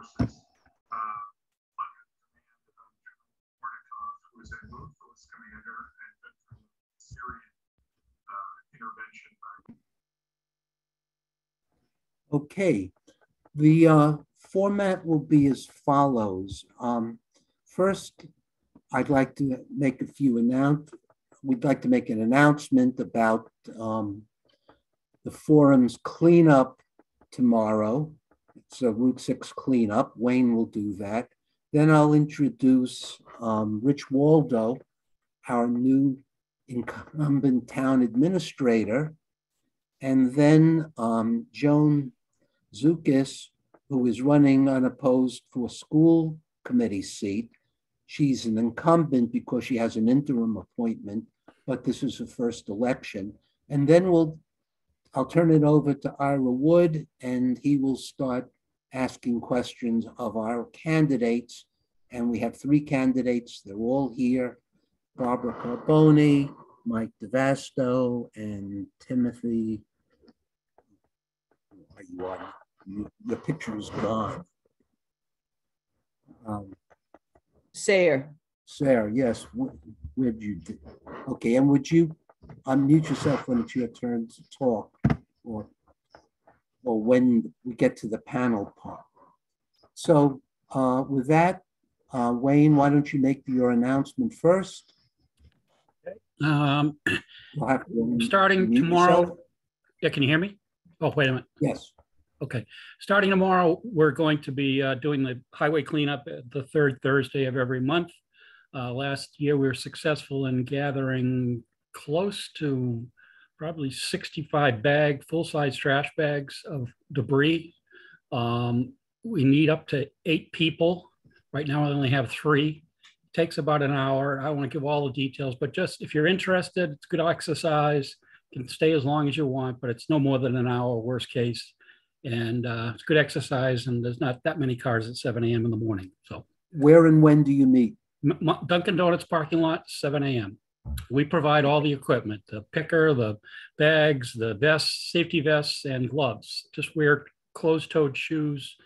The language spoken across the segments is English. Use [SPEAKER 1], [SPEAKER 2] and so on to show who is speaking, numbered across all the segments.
[SPEAKER 1] forces under the command of General Mordekov, who is a ruthless commander and veteran of Syrian intervention.
[SPEAKER 2] Okay, the format will be as follows. First, I'd like to make we'd like to make an announcement about the forum's cleanup tomorrow. It's a Route 6 cleanup. Wayne will do that. Then I'll introduce Rich Waldo, our new incumbent town administrator, and then Joan Zukus, who is running unopposed for school committee seat. She's an incumbent because she has an interim appointment, but this is her first election. And then I'll turn it over to Ira Wood, and he will start asking questions of our candidates. And we have 3 candidates. They're all here: Barbara Carboni, Mike Devasto, and Timothy. Are you on? The picture is gone.
[SPEAKER 3] Sayer.
[SPEAKER 2] Sarah, yes. Where'd you do? Okay, and would you unmute yourself when it's your turn to talk, or when we get to the panel part? So with that, Wayne, why don't you make your announcement first?
[SPEAKER 4] Starting tomorrow. Yourself. Yeah, can you hear me? Oh, wait a minute.
[SPEAKER 2] Yes.
[SPEAKER 4] Okay. Starting tomorrow, we're going to be doing the highway cleanup the 3rd Thursday of every month. Last year, we were successful in gathering close to probably 65 full-size trash bags of debris. We need up to 8 people. Right now, I only have 3. It takes about an hour. I don't want to give all the details, but just if you're interested, it's good exercise. You can stay as long as you want, but it's no more than an hour, worst case. And it's good exercise, and there's not that many cars at 7 a.m. in the morning. So,
[SPEAKER 2] where and when do you meet?
[SPEAKER 4] Dunkin' Donuts parking lot, 7 a.m. We provide all the equipment: the picker, the bags, the vests, safety vests, and gloves. Just wear closed-toed shoes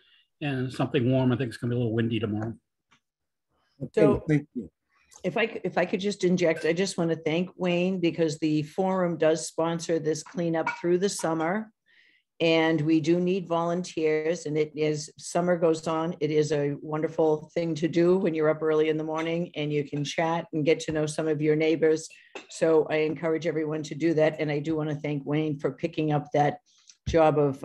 [SPEAKER 4] and something warm. I think it's going to be a little windy tomorrow.
[SPEAKER 2] Okay,
[SPEAKER 3] So,
[SPEAKER 2] thank you.
[SPEAKER 3] If I could just inject, I just want to thank Wayne, because the forum does sponsor this cleanup through the summer. And we do need volunteers, and summer goes on. It is a wonderful thing to do when you're up early in the morning and you can chat and get to know some of your neighbors. So I encourage everyone to do that. And I do want to thank Wayne for picking up that job of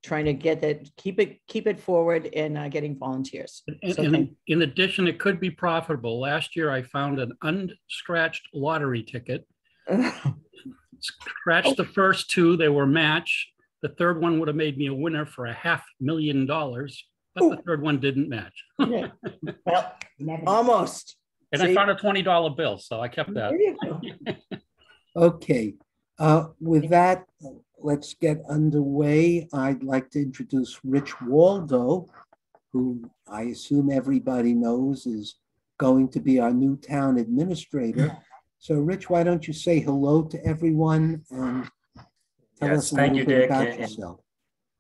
[SPEAKER 3] trying to get that, keep it forward and getting volunteers.
[SPEAKER 4] In addition, it could be profitable. Last year, I found an unscratched lottery ticket. Scratched the first 2, they were matched. The 3rd one would have made me a winner for $500,000, but the 3rd one didn't match.
[SPEAKER 3] Well, almost.
[SPEAKER 4] And I found a $20 bill, so I kept that.
[SPEAKER 3] There you go.
[SPEAKER 2] Okay, with that, let's get underway. I'd like to introduce Rich Waldo, who I assume everybody knows is going to be our new town administrator. So Rich, why don't you say hello to everyone and tell us a little bit about yourself.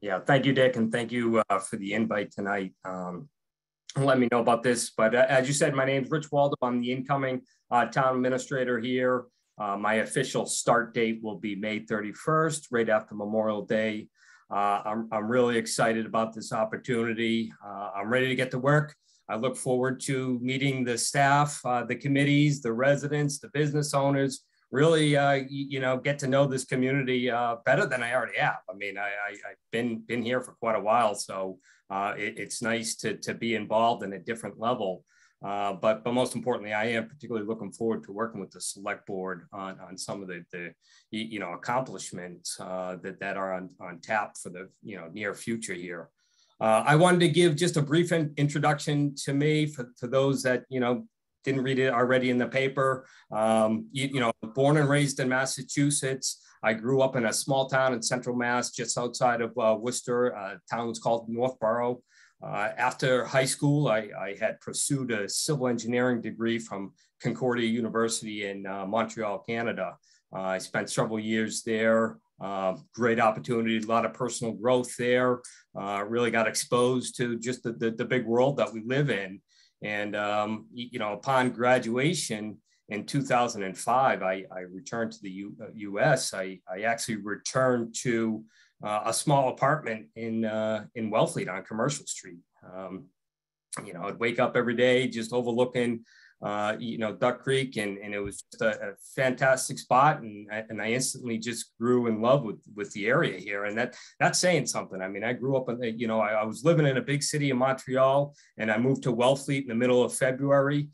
[SPEAKER 5] Yeah, thank you, Dick, and thank you for the invite tonight. Let me know about this, but as you said, my name is Rich Waldo. I'm the incoming town administrator here. My official start date will be May 31st, right after Memorial Day. I'm really excited about this opportunity. I'm ready to get to work. I look forward to meeting the staff, the committees, the residents, the business owners, really, get to know this community better than I already have. I mean, I've been here for quite a while, so it's nice to be involved in a different level. But most importantly, I am particularly looking forward to working with the select board on some of the accomplishments that are on tap for the near future here. I wanted to give just a brief introduction to me for those that didn't read it already in the paper. Born and raised in Massachusetts. I grew up in a small town in Central Mass, just outside of Worcester. A town was called Northborough. After high school, I had pursued a civil engineering degree from Concordia University in Montreal, Canada. I spent several years there Great opportunity, a lot of personal growth there. Really got exposed to just the big world that we live in. And, upon graduation in 2005, I returned to the US. I actually returned to a small apartment in Wellfleet on Commercial Street. I'd wake up every day just overlooking Duck Creek, and it was just a fantastic spot, and I instantly just grew in love with the area here, and that's saying something. I mean, I grew up in I was living in a big city in Montreal, and I moved to Wellfleet in the middle of February.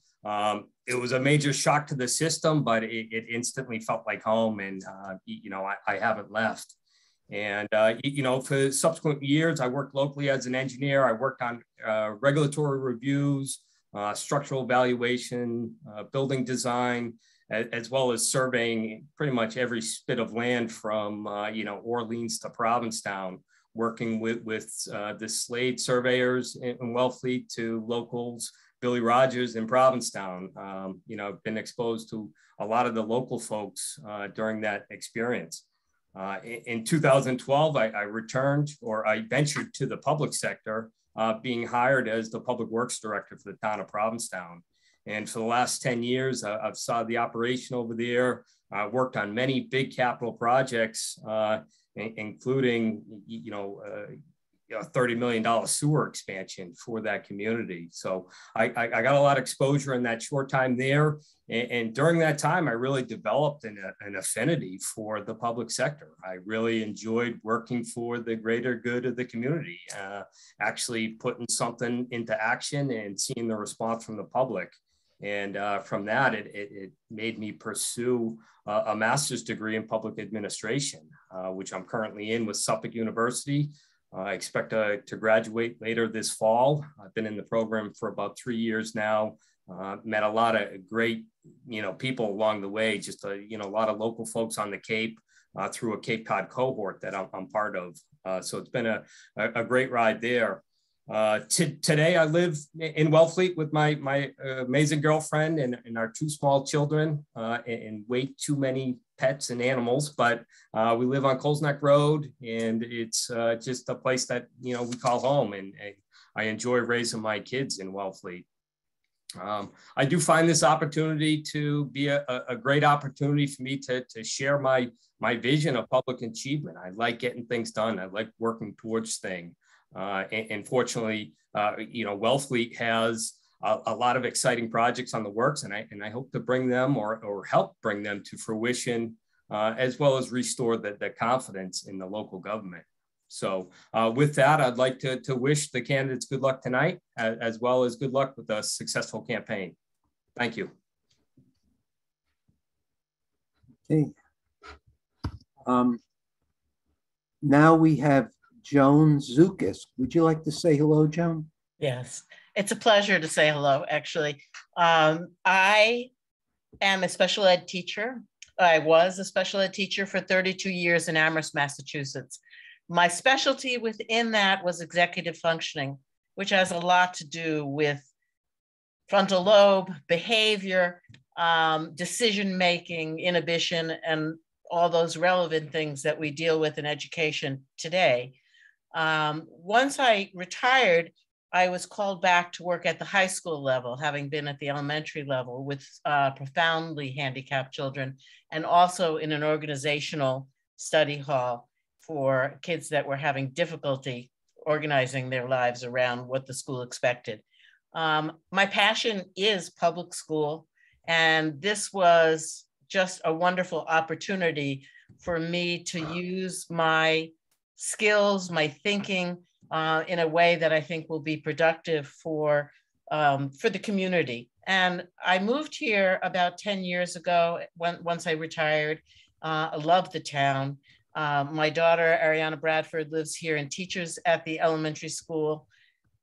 [SPEAKER 5] It was a major shock to the system, but it instantly felt like home, and I haven't left. And, for subsequent years, I worked locally as an engineer. I worked on regulatory reviews, structural evaluation, building design, as well as surveying pretty much every spit of land from, Orleans to Provincetown, working with the Slade surveyors in Wellfleet to locals, Billy Rogers in Provincetown. I've been exposed to a lot of the local folks during that experience. In 2012, I returned, or I ventured to the public sector, being hired as the public works director for the town of Provincetown. And for the last 10 years, I've saw the operation over there. I worked on many big capital projects, including, a $30 million sewer expansion for that community. So I got a lot of exposure in that short time there. And during that time, I really developed an affinity for the public sector. I really enjoyed working for the greater good of the community, actually putting something into action and seeing the response from the public. And from that, it made me pursue a master's degree in public administration, which I'm currently in with Suffolk University. I expect to graduate later this fall. I've been in the program for about 3 years now. Met a lot of great, people along the way, just a lot of local folks on the Cape through a Cape Cod cohort that I'm part of. So it's been a great ride there. Today I live in Wellfleet with my amazing girlfriend and our 2 small children, and way too many pets and animals, but we live on Coles Neck Road, and it's just a place that we call home, and I enjoy raising my kids in Wellfleet. I do find this opportunity to be a great opportunity for me to share my vision of public achievement. I like getting things done. I like working towards things. And fortunately, Wellfleet has a lot of exciting projects on the works, and I hope to bring them or help bring them to fruition, as well as restore the confidence in the local government. So with that, I'd like to wish the candidates good luck tonight, as well as good luck with a successful campaign. Thank you.
[SPEAKER 2] Okay. Now we have Joan Zukus. Would you like to say hello, Joan?
[SPEAKER 6] Yes, it's a pleasure to say hello, actually. I am a special ed teacher. I was a special ed teacher for 32 years in Amherst, Massachusetts. My specialty within that was executive functioning, which has a lot to do with frontal lobe, behavior, decision-making, inhibition, and all those relevant things that we deal with in education today. Once I retired, I was called back to work at the high school level, having been at the elementary level with profoundly handicapped children, and also in an organizational study hall for kids that were having difficulty organizing their lives around what the school expected. My passion is public school, and this was just a wonderful opportunity for me to use my skills, my thinking in a way that I think will be productive for the community. And I moved here about 10 years ago, once I retired. I love the town. My daughter, Ariana Bradford, lives here and teaches at the elementary school.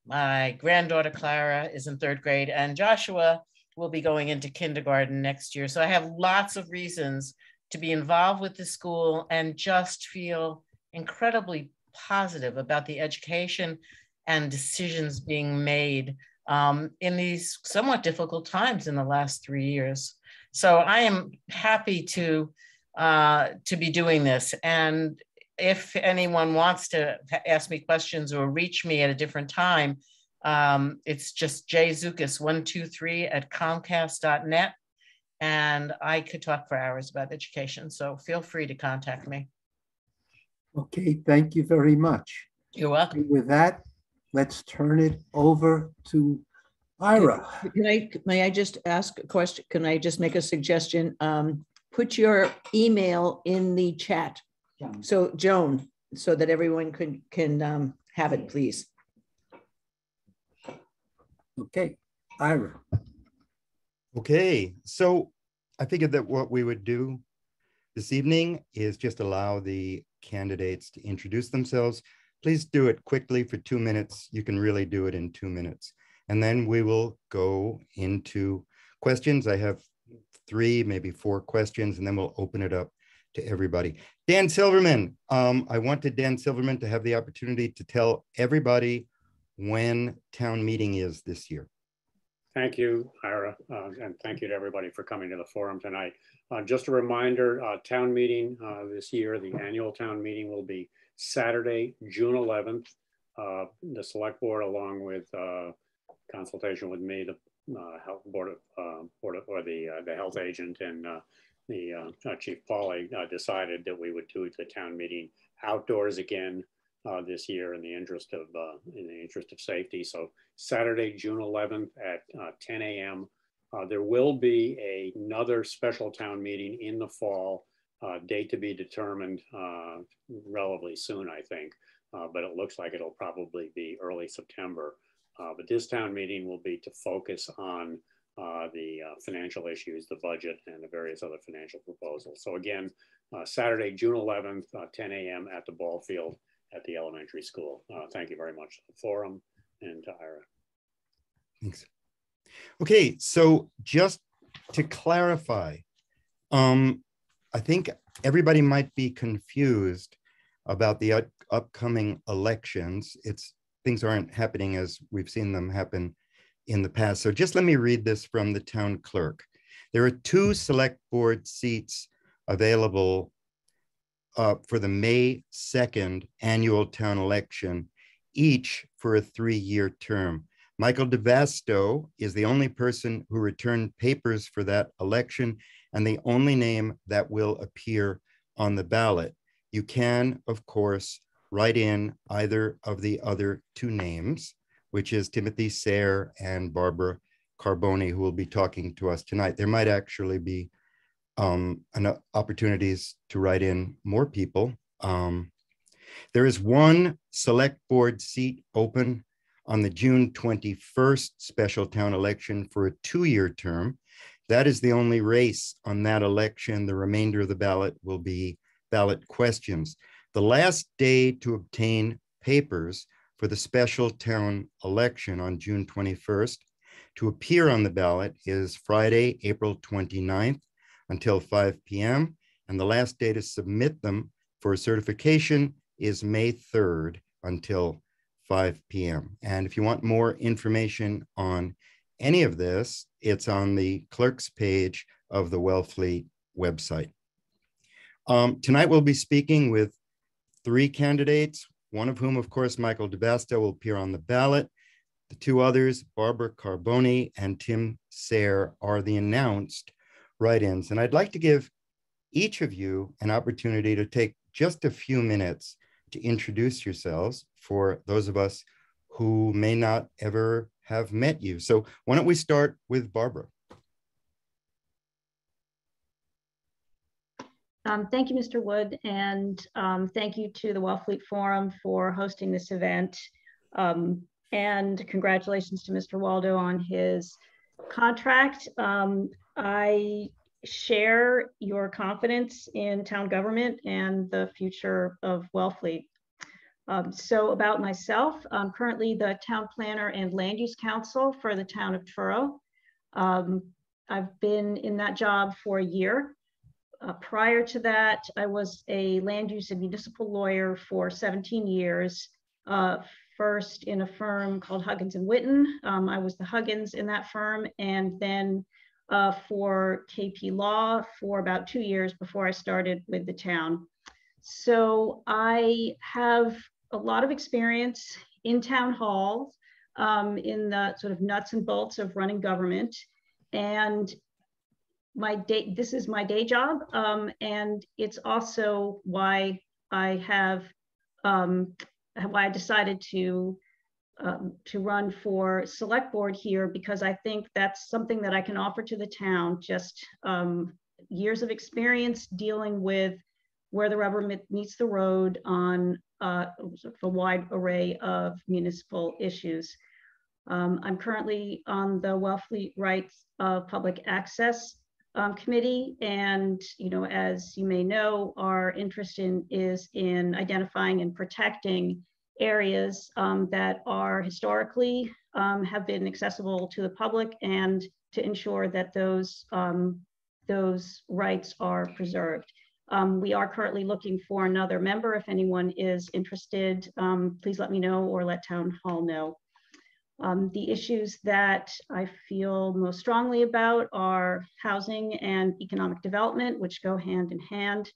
[SPEAKER 6] My granddaughter, Clara, is in 3rd grade, and Joshua will be going into kindergarten next year. So I have lots of reasons to be involved with the school and just feel incredibly positive about the education and decisions being made in these somewhat difficult times in the last 3 years. So I am happy to to be doing this. And if anyone wants to ask me questions or reach me at a different time, it's just jzukus123@comcast.net. And I could talk for hours about education. So feel free to contact me.
[SPEAKER 2] Okay, thank you very much.
[SPEAKER 6] You're welcome.
[SPEAKER 2] And with that, let's turn it over to Ira.
[SPEAKER 3] May I just ask a question? Can I just make a suggestion? Put your email in the chat. So Joan, so that everyone can have it, please.
[SPEAKER 2] Okay, Ira.
[SPEAKER 7] Okay, so I figured that what we would do this evening is just allow the candidates to introduce themselves. Please do it quickly for 2 minutes. You can really do it in 2 minutes. And then we will go into questions. I have 3, maybe 4 questions, and then we'll open it up to everybody. Dan Silverman, I wanted Dan Silverman to have the opportunity to tell everybody when town meeting is this year.
[SPEAKER 8] Thank you, Ira, and thank you to everybody for coming to the forum tonight. Just a reminder, town meeting this year, the annual town meeting will be Saturday, June 11th. The select board, along with consultation with me, the health board of the health agent and the Chief Pauly, decided that we would do the town meeting outdoors again this year in the interest of safety. So Saturday, June 11th at 10 a.m. There will be another special town meeting in the fall, date to be determined relatively soon, I think. But it looks like it'll probably be early September. But this town meeting will be to focus on the financial issues, the budget, and the various other financial proposals. So again, Saturday, June 11th, 10 a.m. at the ball field at the elementary school. Thank you very much to the forum and to Ira.
[SPEAKER 7] Thanks. Okay, so just to clarify, I think everybody might be confused about the upcoming elections. Things aren't happening as we've seen them happen in the past. So just let me read this from the town clerk. There are 2 select board seats available for the May 2nd annual town election, each for a 3-year term. Michael Devasto is the only person who returned papers for that election and the only name that will appear on the ballot. You can, of course, write in either of the other 2 names, which is Timothy Sayre and Barbara Carboni, who will be talking to us tonight. There might actually be opportunities to write in more people. There is 1 select board seat open on the June 21st special town election for a 2-year term. That is the only race on that election. The remainder of the ballot will be ballot questions. The last day to obtain papers for the special town election on June 21st to appear on the ballot is Friday, April 29th until 5 p.m. And the last day to submit them for certification is May 3rd until 5 p.m. And if you want more information on any of this, it's on the clerk's page of the Wellfleet website. Tonight we'll be speaking with 3 candidates, one of whom, of course, Michael Devasto, will appear on the ballot. The 2 others, Barbara Carboni and Tim Sayre, are the announced write-ins. And I'd like to give each of you an opportunity to take just a few minutes to introduce yourselves for those of us who may not ever have met you. So why don't we start with Barbara?
[SPEAKER 9] Thank you, Mr. Wood, and thank you to the Wellfleet Forum for hosting this event. And congratulations to Mr. Waldo on his contract. I share your confidence in town government and the future of Wellfleet. So about myself, I'm currently the town planner and land use counsel for the town of Truro. I've been in that job for a year. Prior to that, I was a land use and municipal lawyer for 17 years, first in a firm called Huggins and Witten. I was the Huggins in that firm, and then for KP Law for about 2 years before I started with the town. So I have a lot of experience in town halls, in the sort of nuts and bolts of running government. And this is my day job. And it's also why I decided to run for select board here, because I think that's something that I can offer to the town. Just years of experience dealing with where the rubber meets the road on a wide array of municipal issues. I'm currently on the Wellfleet Rights of Public Access Committee, and as you may know, our interest is in identifying and protecting areas that are historically have been accessible to the public, and to ensure that those rights are preserved. We are currently looking for another member. If anyone is interested, please let me know or let Town Hall know. The issues that I feel most strongly about are housing and economic development, which go hand in hand.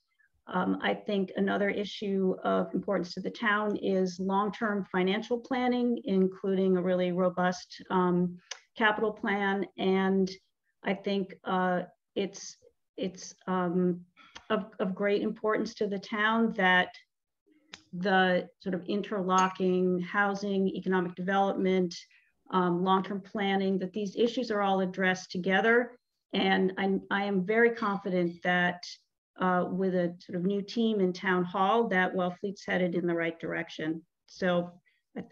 [SPEAKER 9] I think another issue of importance to the town is long-term financial planning, including a really robust capital plan. And I think it's of great importance to the town that the sort of interlocking housing, economic development, long-term planning, that these issues are all addressed together. And I am very confident that with a sort of new team in Town Hall, that Wellfleet's headed in the right direction. So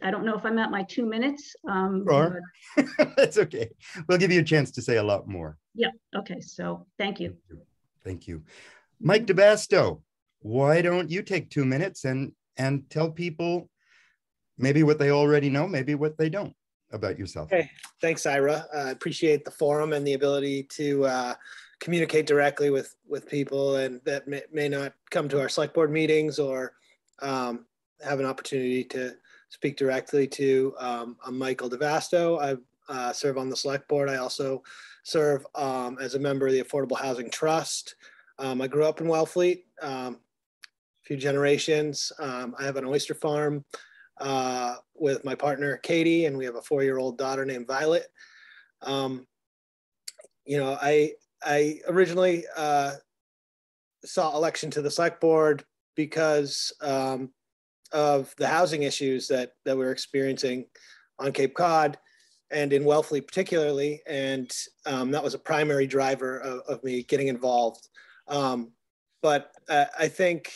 [SPEAKER 9] I don't know if I'm at my 2 minutes.
[SPEAKER 7] Sure. That's okay. We'll give you a chance to say a lot more.
[SPEAKER 9] Yeah, okay, so thank you.
[SPEAKER 7] Thank you. Mike Devasto, why don't you take 2 minutes and tell people maybe what they already know, maybe what they don't about yourself.
[SPEAKER 10] Okay, thanks, Ira. I appreciate the forum and the ability to communicate directly with people and that may not come to our select board meetings or have an opportunity to speak directly to. I'm Michael Devasto. I serve on the select board. I also serve as a member of the Affordable Housing Trust. I grew up in Wellfleet, a few generations. I have an oyster farm with my partner, Katie, and we have a 4-year-old daughter named Violet. I originally saw election to the select board because of the housing issues that we were experiencing on Cape Cod and in Wellfleet particularly. And that was a primary driver of me getting involved. But I think,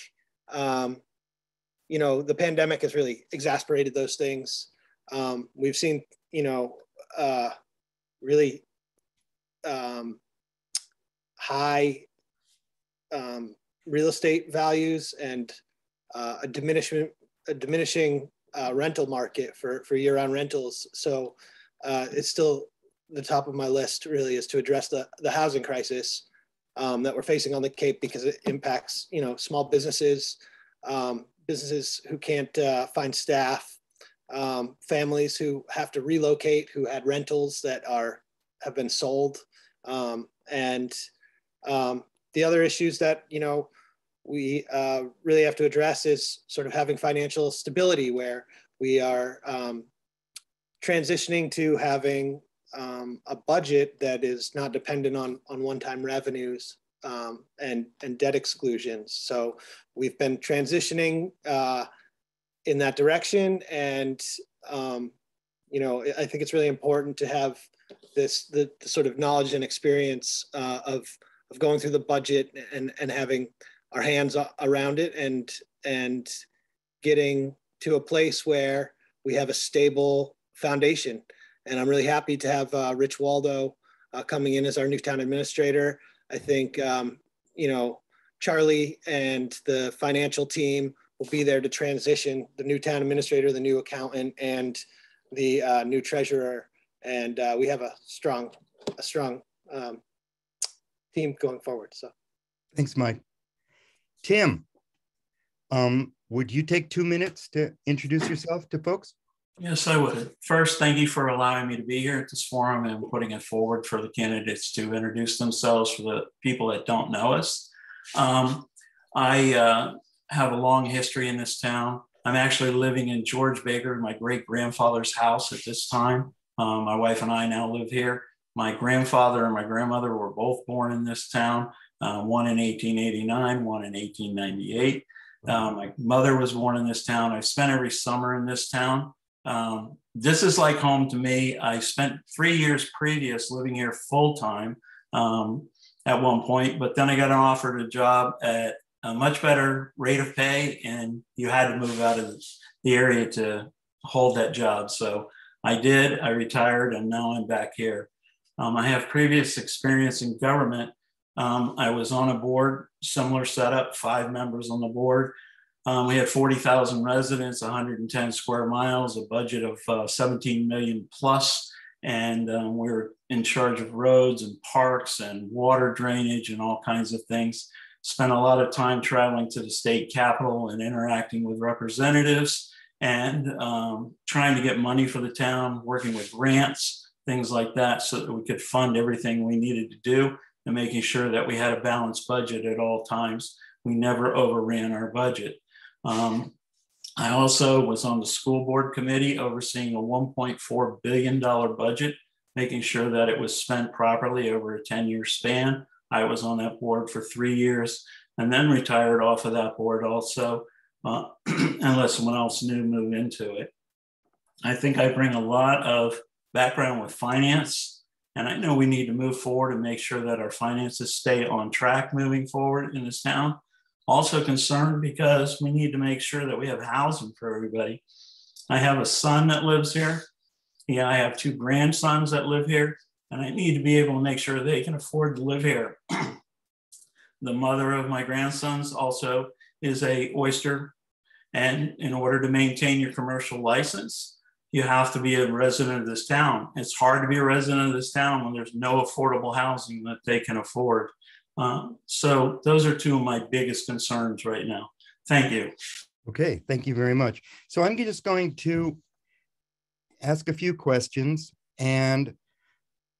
[SPEAKER 10] the pandemic has really exacerbated those things. We've seen, really high real estate values and a diminishing rental market for year-round rentals. So it's still the top of my list really is to address the housing crisis that we're facing on the Cape, because it impacts, small businesses, businesses who can't find staff, families who have to relocate, who had rentals that have been sold. And the other issues that, we really have to address is sort of having financial stability, where we are transitioning to having a budget that is not dependent on one-time revenues and debt exclusions. So we've been transitioning in that direction. And, I think it's really important to have the sort of knowledge and experience of going through the budget and having our hands around it and getting to a place where we have a stable foundation. And I'm really happy to have Rich Waldo coming in as our new town administrator. I think, Charlie and the financial team will be there to transition the new town administrator, the new accountant, and the new treasurer. And we have a strong team going forward. So,
[SPEAKER 7] thanks, Mike. Tim, would you take 2 minutes to introduce yourself to folks?
[SPEAKER 11] Yes, I would. First, thank you for allowing me to be here at this forum and putting it forward for the candidates to introduce themselves for the people that don't know us. I have a long history in this town. I'm actually living in George Baker, my great grandfather's house at this time. My wife and I now live here. My grandfather and my grandmother were both born in this town, one in 1889, one in 1898. My mother was born in this town. I've spent every summer in this town. This is like home to me. I spent 3 years previous living here full time at one point, but then I got offered a job at a much better rate of pay, and you had to move out of the area to hold that job. So I did. I retired, and now I'm back here. I have previous experience in government. I was on a board, similar setup, 5 members on the board. We had 40,000 residents, 110 square miles, a budget of 17 million plus, and we were in charge of roads and parks and water drainage and all kinds of things. Spent a lot of time traveling to the state capitol and interacting with representatives and trying to get money for the town, working with grants, things like that, so that we could fund everything we needed to do and making sure that we had a balanced budget at all times. We never overran our budget. I also was on the school board committee overseeing a $1.4 billion budget, making sure that it was spent properly over a 10-year span. I was on that board for 3 years and then retired off of that board also, unless someone else new moved into it. I think I bring a lot of background with finance, and I know we need to move forward and make sure that our finances stay on track moving forward in this town. Also concerned because we need to make sure that we have housing for everybody. I have a son that lives here. Yeah, I have 2 grandsons that live here, and I need to be able to make sure they can afford to live here. The mother of my grandsons also is a oyster, and in order to maintain your commercial license, you have to be a resident of this town. It's hard to be a resident of this town when there's no affordable housing that they can afford. So those are 2 of my biggest concerns right now. Thank you.
[SPEAKER 7] Okay, thank you very much. So I'm just going to ask a few questions, and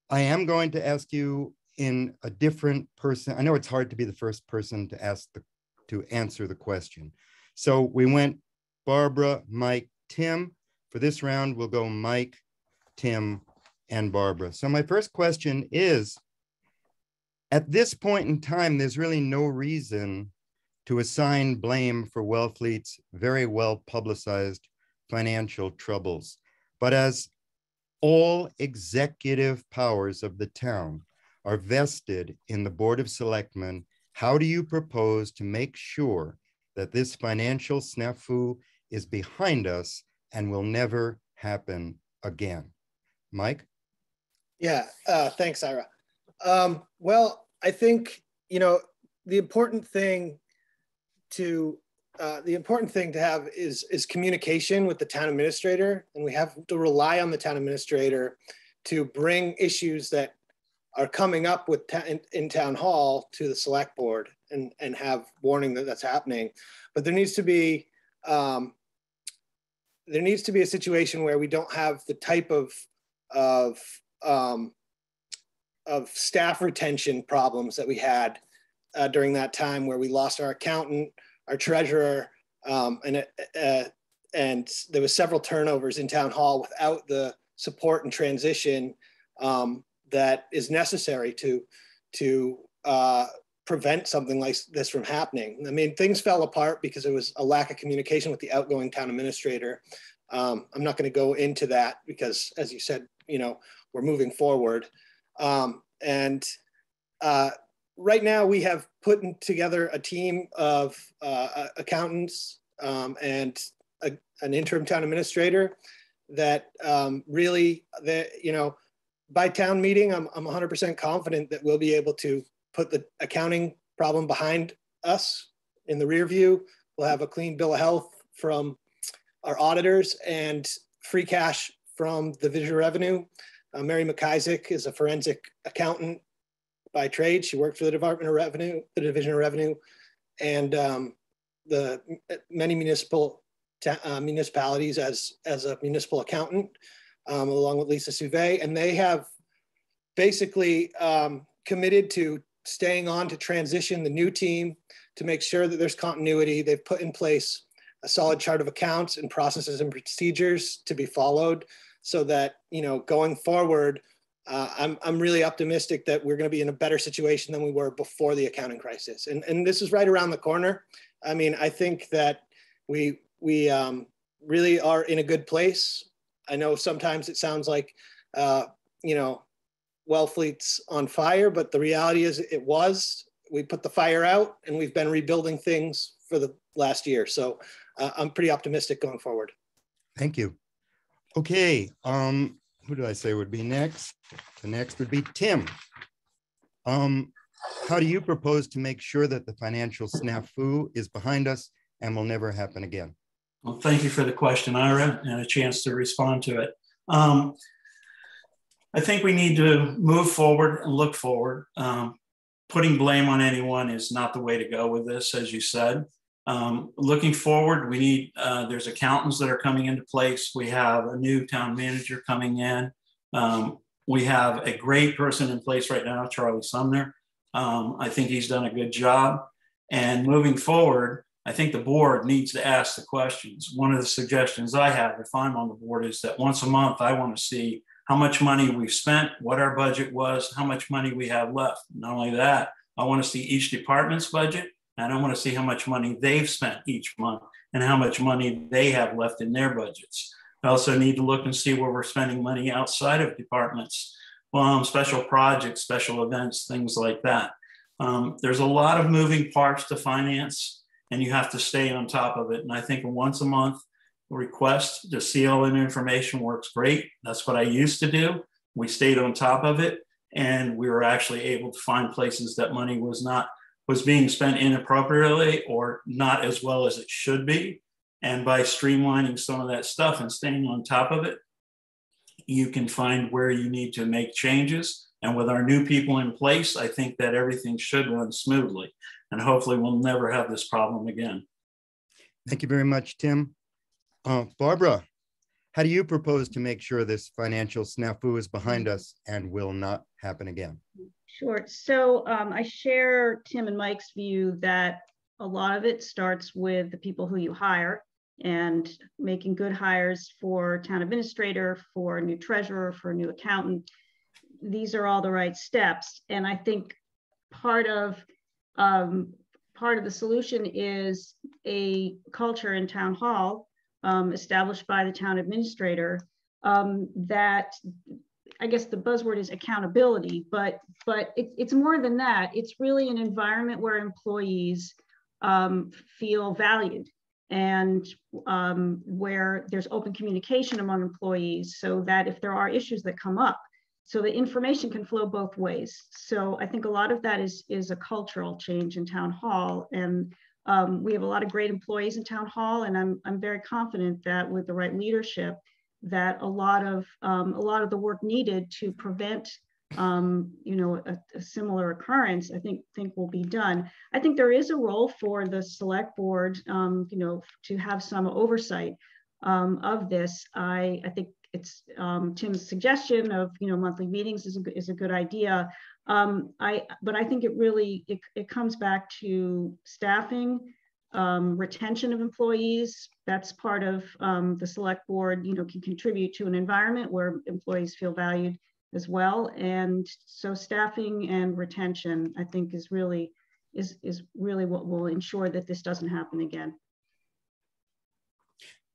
[SPEAKER 7] I am going to ask you in a different person. I know it's hard to be the first person to answer the question. So we went Barbara, Mike, Tim. For this round, we'll go Mike, Tim, and Barbara. So my first question is, at this point in time, there's really no reason to assign blame for Wellfleet's very well publicized financial troubles. But as all executive powers of the town are vested in the Board of Selectmen, how do you propose to make sure that this financial snafu is behind us and will never happen again? Mike?
[SPEAKER 10] Yeah, thanks, Ira. Well, I think, the important thing to have is communication with the town administrator, and we have to rely on the town administrator to bring issues that are coming up with in town hall to the select board and have warning that that's happening. But there needs to be a situation where we don't have the type of staff retention problems that we had during that time, where we lost our accountant, our treasurer, and there was several turnovers in town hall without the support and transition that is necessary to prevent something like this from happening. I mean, things fell apart because there was a lack of communication with the outgoing town administrator. I'm not going to go into that because, as you said, we're moving forward. Right now we have put together a team of accountants and an interim town administrator that really, by town meeting, I'm 100% confident that we'll be able to put the accounting problem behind us in the rear view. We'll have a clean bill of health from our auditors and free cash from the Division of Revenue. Mary McIsaac is a forensic accountant by trade. She worked for the Department of Revenue, the Division of Revenue, and the many municipal municipalities as a municipal accountant, along with Lisa Souvet, and they have basically committed to staying on to transition the new team to make sure that there's continuity. They've put in place a solid chart of accounts and processes and procedures to be followed, so that, you know, going forward, I'm really optimistic that we're going to be in a better situation than we were before the accounting crisis. And this is right around the corner. I mean, I think that we really are in a good place. I know sometimes it sounds like, you know, Wellfleet's on fire, but the reality is we put the fire out and we've been rebuilding things for the last year. So I'm pretty optimistic going forward.
[SPEAKER 7] Thank you. Okay, who did I say would be next? The next would be Tim. How do you propose to make sure that the financial snafu is behind us and will never happen again?
[SPEAKER 11] Well, thank you for the question, Ira, and a chance to respond to it. I think we need to move forward and look forward. Putting blame on anyone is not the way to go with this, as you said. Looking forward, we need, there's accountants that are coming into place. We have a new town manager coming in. We have a great person in place right now, Charlie Sumner. I think he's done a good job. And moving forward, I think the board needs to ask the questions. One of the suggestions I have, if I'm on the board, is that once a month, I want to see how much money we've spent, what our budget was, how much money we have left. Not only that, I want to see each department's budget, and I want to see how much money they've spent each month and how much money they have left in their budgets. I also need to look and see where we're spending money outside of departments, special projects, special events, things like that. There's a lot of moving parts to finance, and you have to stay on top of it. And I think a once a month request to see all that information works great. That's what I used to do. We stayed on top of it, and we were actually able to find places that money was being spent inappropriately or not as well as it should be. And by streamlining some of that stuff and staying on top of it, you can find where you need to make changes. And with our new people in place, I think that everything should run smoothly. And hopefully we'll never have this problem again.
[SPEAKER 7] Thank you very much, Tim. Barbara, how do you propose to make sure this financial snafu is behind us and will not happen again?
[SPEAKER 9] Sure. So I share Tim and Mike's view that a lot of it starts with the people who you hire and making good hires for town administrator, for a new treasurer, for a new accountant. These are all the right steps. And I think part of the solution is a culture in town hall established by the town administrator that, I guess the buzzword is accountability, but it's more than that. It's really an environment where employees feel valued and where there's open communication among employees, so that if there are issues that come up, so the information can flow both ways. So I think a lot of that is a cultural change in town hall, and we have a lot of great employees in town hall, and I'm very confident that with the right leadership, that a lot of the work needed to prevent a similar occurrence, I think will be done. I think there is a role for the select board, to have some oversight of this. I think it's Tim's suggestion of monthly meetings is a good idea. But I think it comes back to staffing, retention of employees. That's part of the select board, can contribute to an environment where employees feel valued as well. And so staffing and retention, I think, is really what will ensure that this doesn't happen again.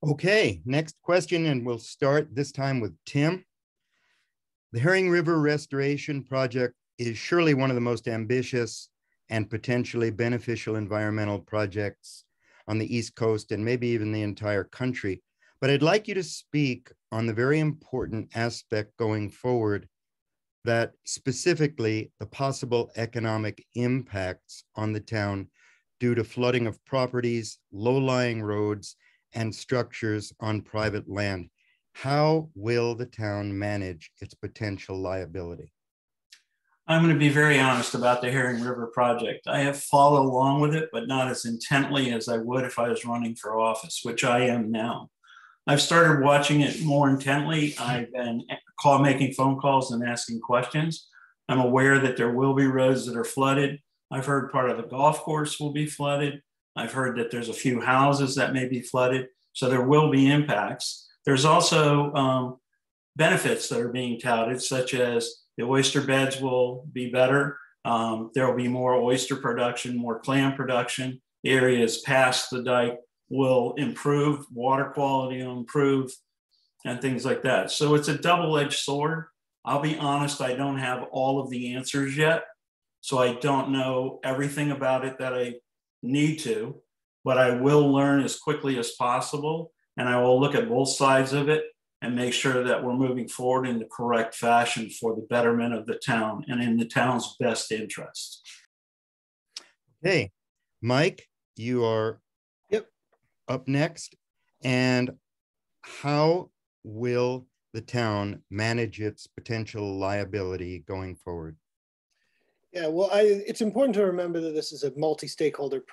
[SPEAKER 7] Okay, next question, and we'll start this time with Tim. The Herring River Restoration Project is surely one of the most ambitious and potentially beneficial environmental projects on the East Coast and maybe even the entire country. But I'd like you to speak on the very important aspect going forward, that specifically the possible economic impacts on the town due to flooding of properties, low-lying roads, and structures on private land. How will the town manage its potential liability?
[SPEAKER 11] I'm going to be very honest about the Herring River project. I have followed along with it, but not as intently as I would if I was running for office, which I am now. I've started watching it more intently. I've been making phone calls and asking questions. I'm aware that there will be roads that are flooded. I've heard part of the golf course will be flooded. I've heard that there's a few houses that may be flooded. So there will be impacts. There's also benefits that are being touted, such as the oyster beds will be better. There will be more oyster production, more clam production. Areas past the dike will improve, water quality will improve, and things like that. So it's a double-edged sword. I'll be honest, I don't have all of the answers yet. So I don't know everything about it that I need to, but I will learn as quickly as possible. And I will look at both sides of it and make sure that we're moving forward in the correct fashion for the betterment of the town and in the town's best interest.
[SPEAKER 7] Okay, Mike, you are up next. And how will the town manage its potential liability going forward?
[SPEAKER 10] Yeah, well, it's important to remember that this is a multi-stakeholder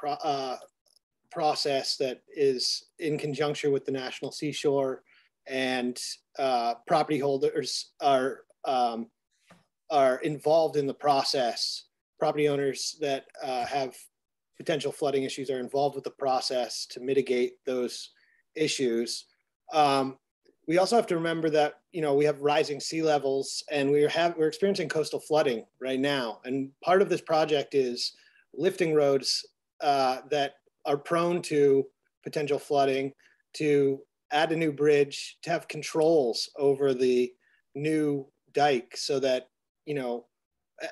[SPEAKER 10] process that is in conjunction with the National Seashore, and property holders are involved in the process. Property owners that have potential flooding issues are involved with the process to mitigate those issues. We also have to remember that, we have rising sea levels, and we're experiencing coastal flooding right now. And part of this project is lifting roads that are prone to potential flooding, to add a new bridge, to have controls over the new dike, so that,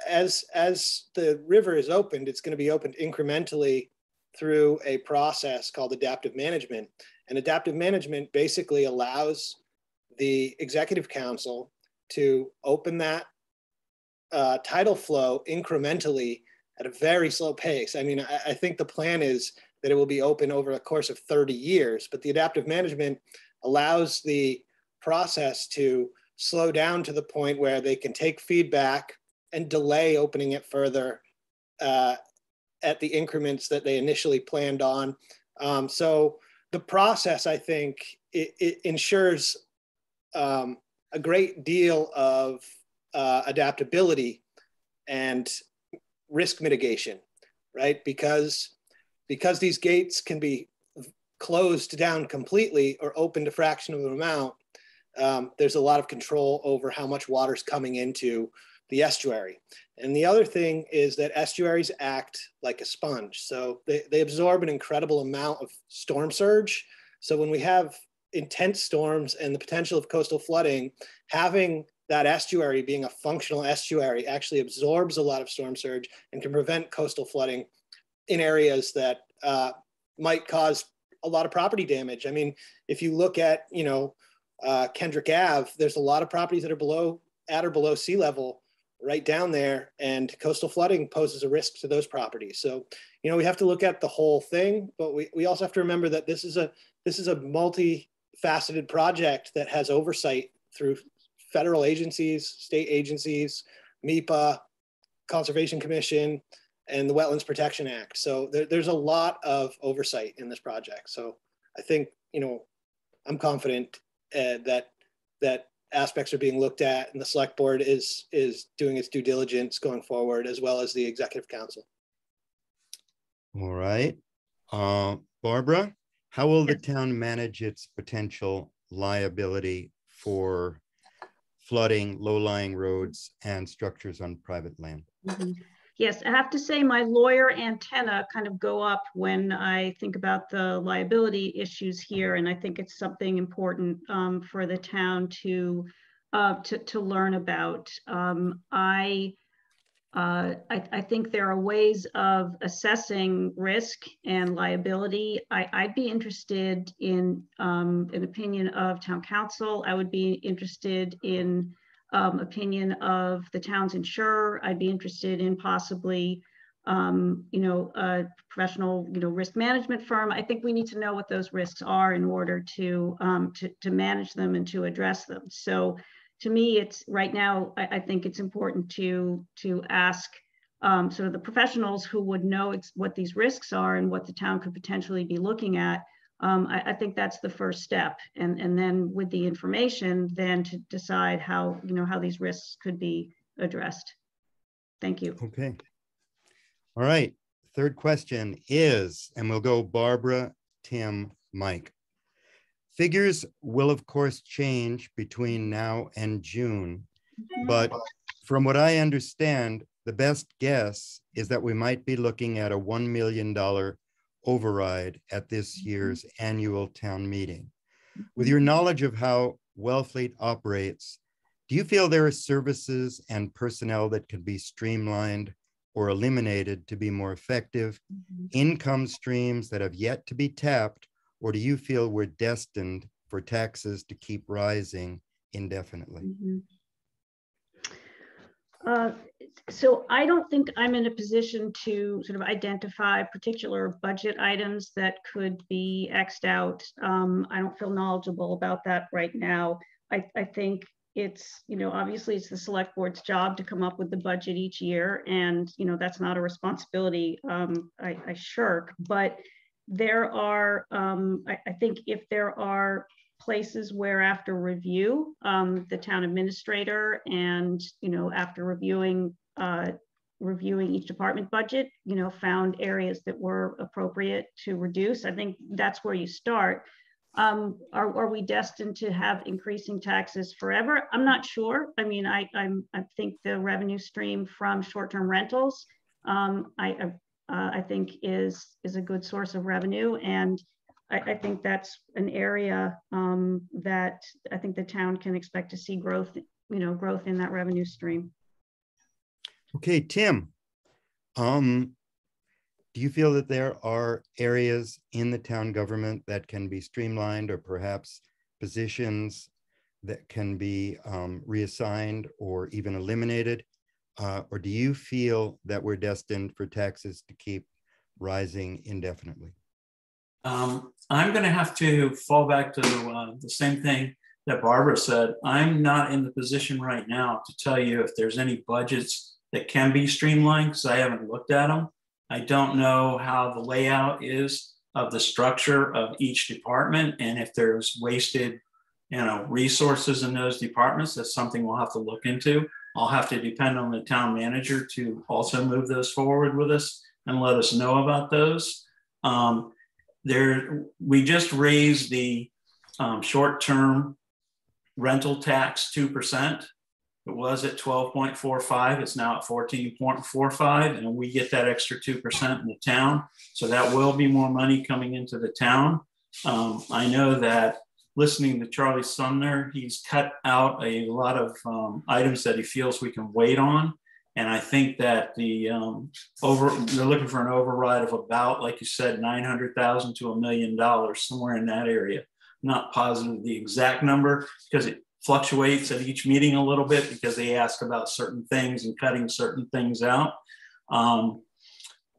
[SPEAKER 10] as the river is opened, it's going to be opened incrementally through a process called adaptive management. And adaptive management basically allows the executive council to open that tidal flow incrementally at a very slow pace. I mean, I think the plan is that it will be open over a course of 30 years, but the adaptive management allows the process to slow down to the point where they can take feedback and delay opening it further at the increments that they initially planned on. So the process, I think, it ensures a great deal of adaptability and risk mitigation, right? Because these gates can be closed down completely or opened a fraction of an amount, there's a lot of control over how much water's coming into the estuary. And the other thing is that estuaries act like a sponge. So they absorb an incredible amount of storm surge. So when we have intense storms and the potential of coastal flooding, having that estuary being a functional estuary actually absorbs a lot of storm surge and can prevent coastal flooding in areas that might cause a lot of property damage. I mean, if you look at, Kendrick Ave, there's a lot of properties that are at or below sea level right down there, and coastal flooding poses a risk to those properties. So, we have to look at the whole thing, but we also have to remember that this is a multifaceted project that has oversight through federal agencies, state agencies, MEPA, Conservation Commission, and the Wetlands Protection Act. So there's a lot of oversight in this project. So I think, I'm confident that aspects are being looked at, and the select board is doing its due diligence going forward, as well as the executive council.
[SPEAKER 7] All right. Barbara, how will the town manage its potential liability for flooding, low-lying roads, and structures on private land?
[SPEAKER 9] Mm-hmm. Yes, I have to say my lawyer antenna kind of go up when I think about the liability issues here, and I think it's something important for the town to learn about. I think there are ways of assessing risk and liability. I'd be interested in an opinion of town council. I would be interested in opinion of the town's insurer. I'd be interested in possibly, a professional, risk management firm. I think we need to know what those risks are in order to manage them and to address them. So to me, it's right now, I think it's important to ask sort of the professionals who would know what these risks are and what the town could potentially be looking at. I think that's the first step. And then with the information, then to decide how, how these risks could be addressed. Thank you.
[SPEAKER 7] Okay. All right. Third question is, and we'll go Barbara, Tim, Mike. Figures will of course change between now and June, but from what I understand, the best guess is that we might be looking at a $1 million override at this year's annual town meeting. With your knowledge of how Wellfleet operates, do you feel there are services and personnel that could be streamlined or eliminated to be more effective, income streams that have yet to be tapped, or do you feel we're destined for taxes to keep rising indefinitely?
[SPEAKER 9] So I don't think I'm in a position to sort of identify particular budget items that could be X'd out. I don't feel knowledgeable about that right now. I think it's, obviously it's the select board's job to come up with the budget each year. And, that's not a responsibility I shirk, but there are, I think if there are places where after review, the town administrator and, after reviewing each department budget, found areas that were appropriate to reduce, I think that's where you start. Are we destined to have increasing taxes forever? I'm not sure. I mean, I think the revenue stream from short-term rentals, I think is a good source of revenue, and I think that's an area that I think the town can expect to see growth, growth in that revenue stream.
[SPEAKER 7] Okay, Tim. Do you feel that there are areas in the town government that can be streamlined, or perhaps positions that can be reassigned or even eliminated? Or do you feel that we're destined for taxes to keep rising indefinitely?
[SPEAKER 11] I'm going to have to fall back to the same thing that Barbara said. I'm not in the position right now to tell you if there's any budgets that can be streamlined, because I haven't looked at them. I don't know how the layout is of the structure of each department, and if there's wasted, resources in those departments. That's something we'll have to look into. I'll have to depend on the town manager to also move those forward with us and let us know about those. We just raised the short-term rental tax 2%. It was at 12.45. It's now at 14.45, and we get that extra 2% in the town. So that will be more money coming into the town. I know that listening to Charlie Sumner, he's cut out a lot of items that he feels we can wait on. And I think that they're looking for an override of about, like you said, $900,000 to $1 million, somewhere in that area. I'm not positive the exact number because it fluctuates at each meeting a little bit because they ask about certain things and cutting certain things out.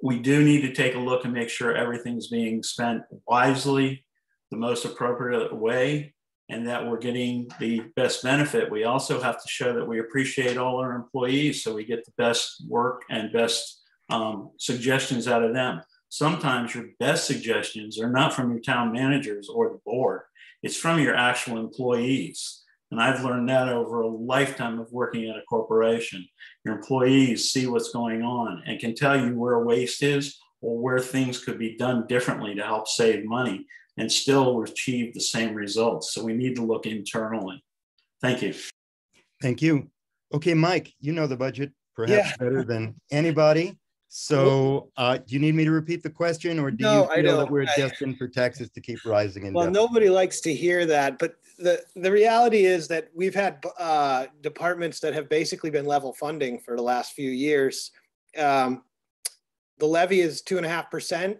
[SPEAKER 11] We do need to take a look and make sure everything's being spent wisely, the most appropriate way, and that we're getting the best benefit. We also have to show that we appreciate all our employees so we get the best work and best suggestions out of them. Sometimes your best suggestions are not from your town managers or the board. It's from your actual employees. And I've learned that over a lifetime of working at a corporation. Your employees see what's going on and can tell you where waste is or where things could be done differently to help save money and still achieve the same results. So we need to look internally. Thank you.
[SPEAKER 7] Thank you. Okay, Mike, you know the budget perhaps better than anybody. So do you need me to repeat the question, or do you feel that we're destined for taxes to keep rising?
[SPEAKER 10] Well, nobody likes to hear that, but the reality is that we've had departments that have basically been level funding for the last few years. The levy is 2.5%.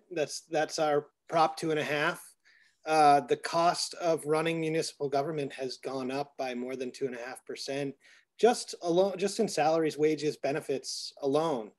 [SPEAKER 10] That's our Prop 2.5. The cost of running municipal government has gone up by more than 2.5%, just in salaries, wages, benefits alone.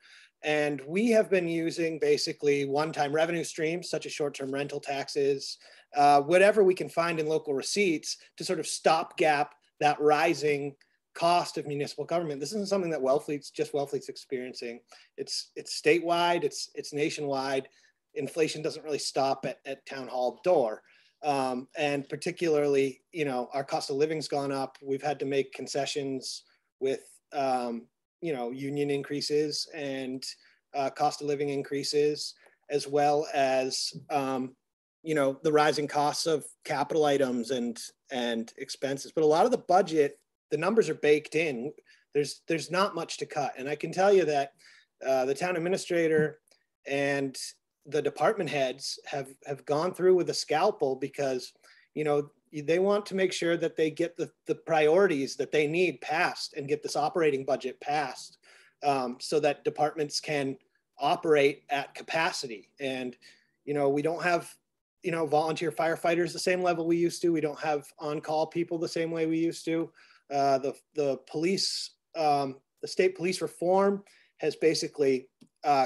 [SPEAKER 10] And we have been using basically one-time revenue streams, such as short-term rental taxes, whatever we can find in local receipts to sort of stopgap that rising cost of municipal government. This isn't something that Wellfleet's experiencing. It's statewide, it's nationwide. Inflation doesn't really stop at town hall door. And particularly, you know, our cost of living's gone up. We've had to make concessions with, you know, union increases and cost of living increases, as well as, you know, the rising costs of capital items and expenses. But a lot of the budget, the numbers are baked in. There's not much to cut. And I can tell you that the town administrator and the department heads have gone through with a scalpel because, you know, they want to make sure that they get the priorities that they need passed and get this operating budget passed, so that departments can operate at capacity. And, you know, we don't have, you know, volunteer firefighters the same level we used to. We don't have on-call people the same way we used to. The police, the state police reform has basically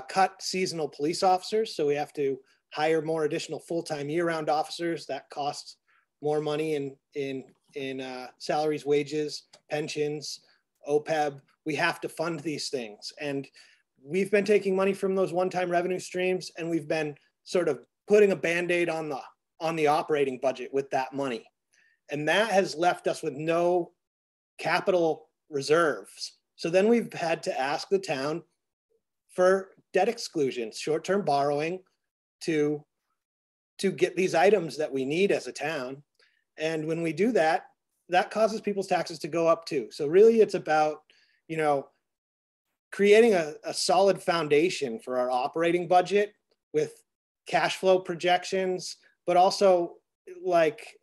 [SPEAKER 10] cut seasonal police officers. So we have to hire more additional full-time year-round officers. That costs more money in salaries, wages, pensions, OPEB. We have to fund these things. And we've been taking money from those one-time revenue streams, and we've been sort of putting a Band-Aid on the operating budget with that money. And that has left us with no capital reserves. So then we've had to ask the town for debt exclusions, short-term borrowing to get these items that we need as a town. And when we do that, that causes people's taxes to go up too. So really it's about, you know, creating a solid foundation for our operating budget with cash flow projections, but also like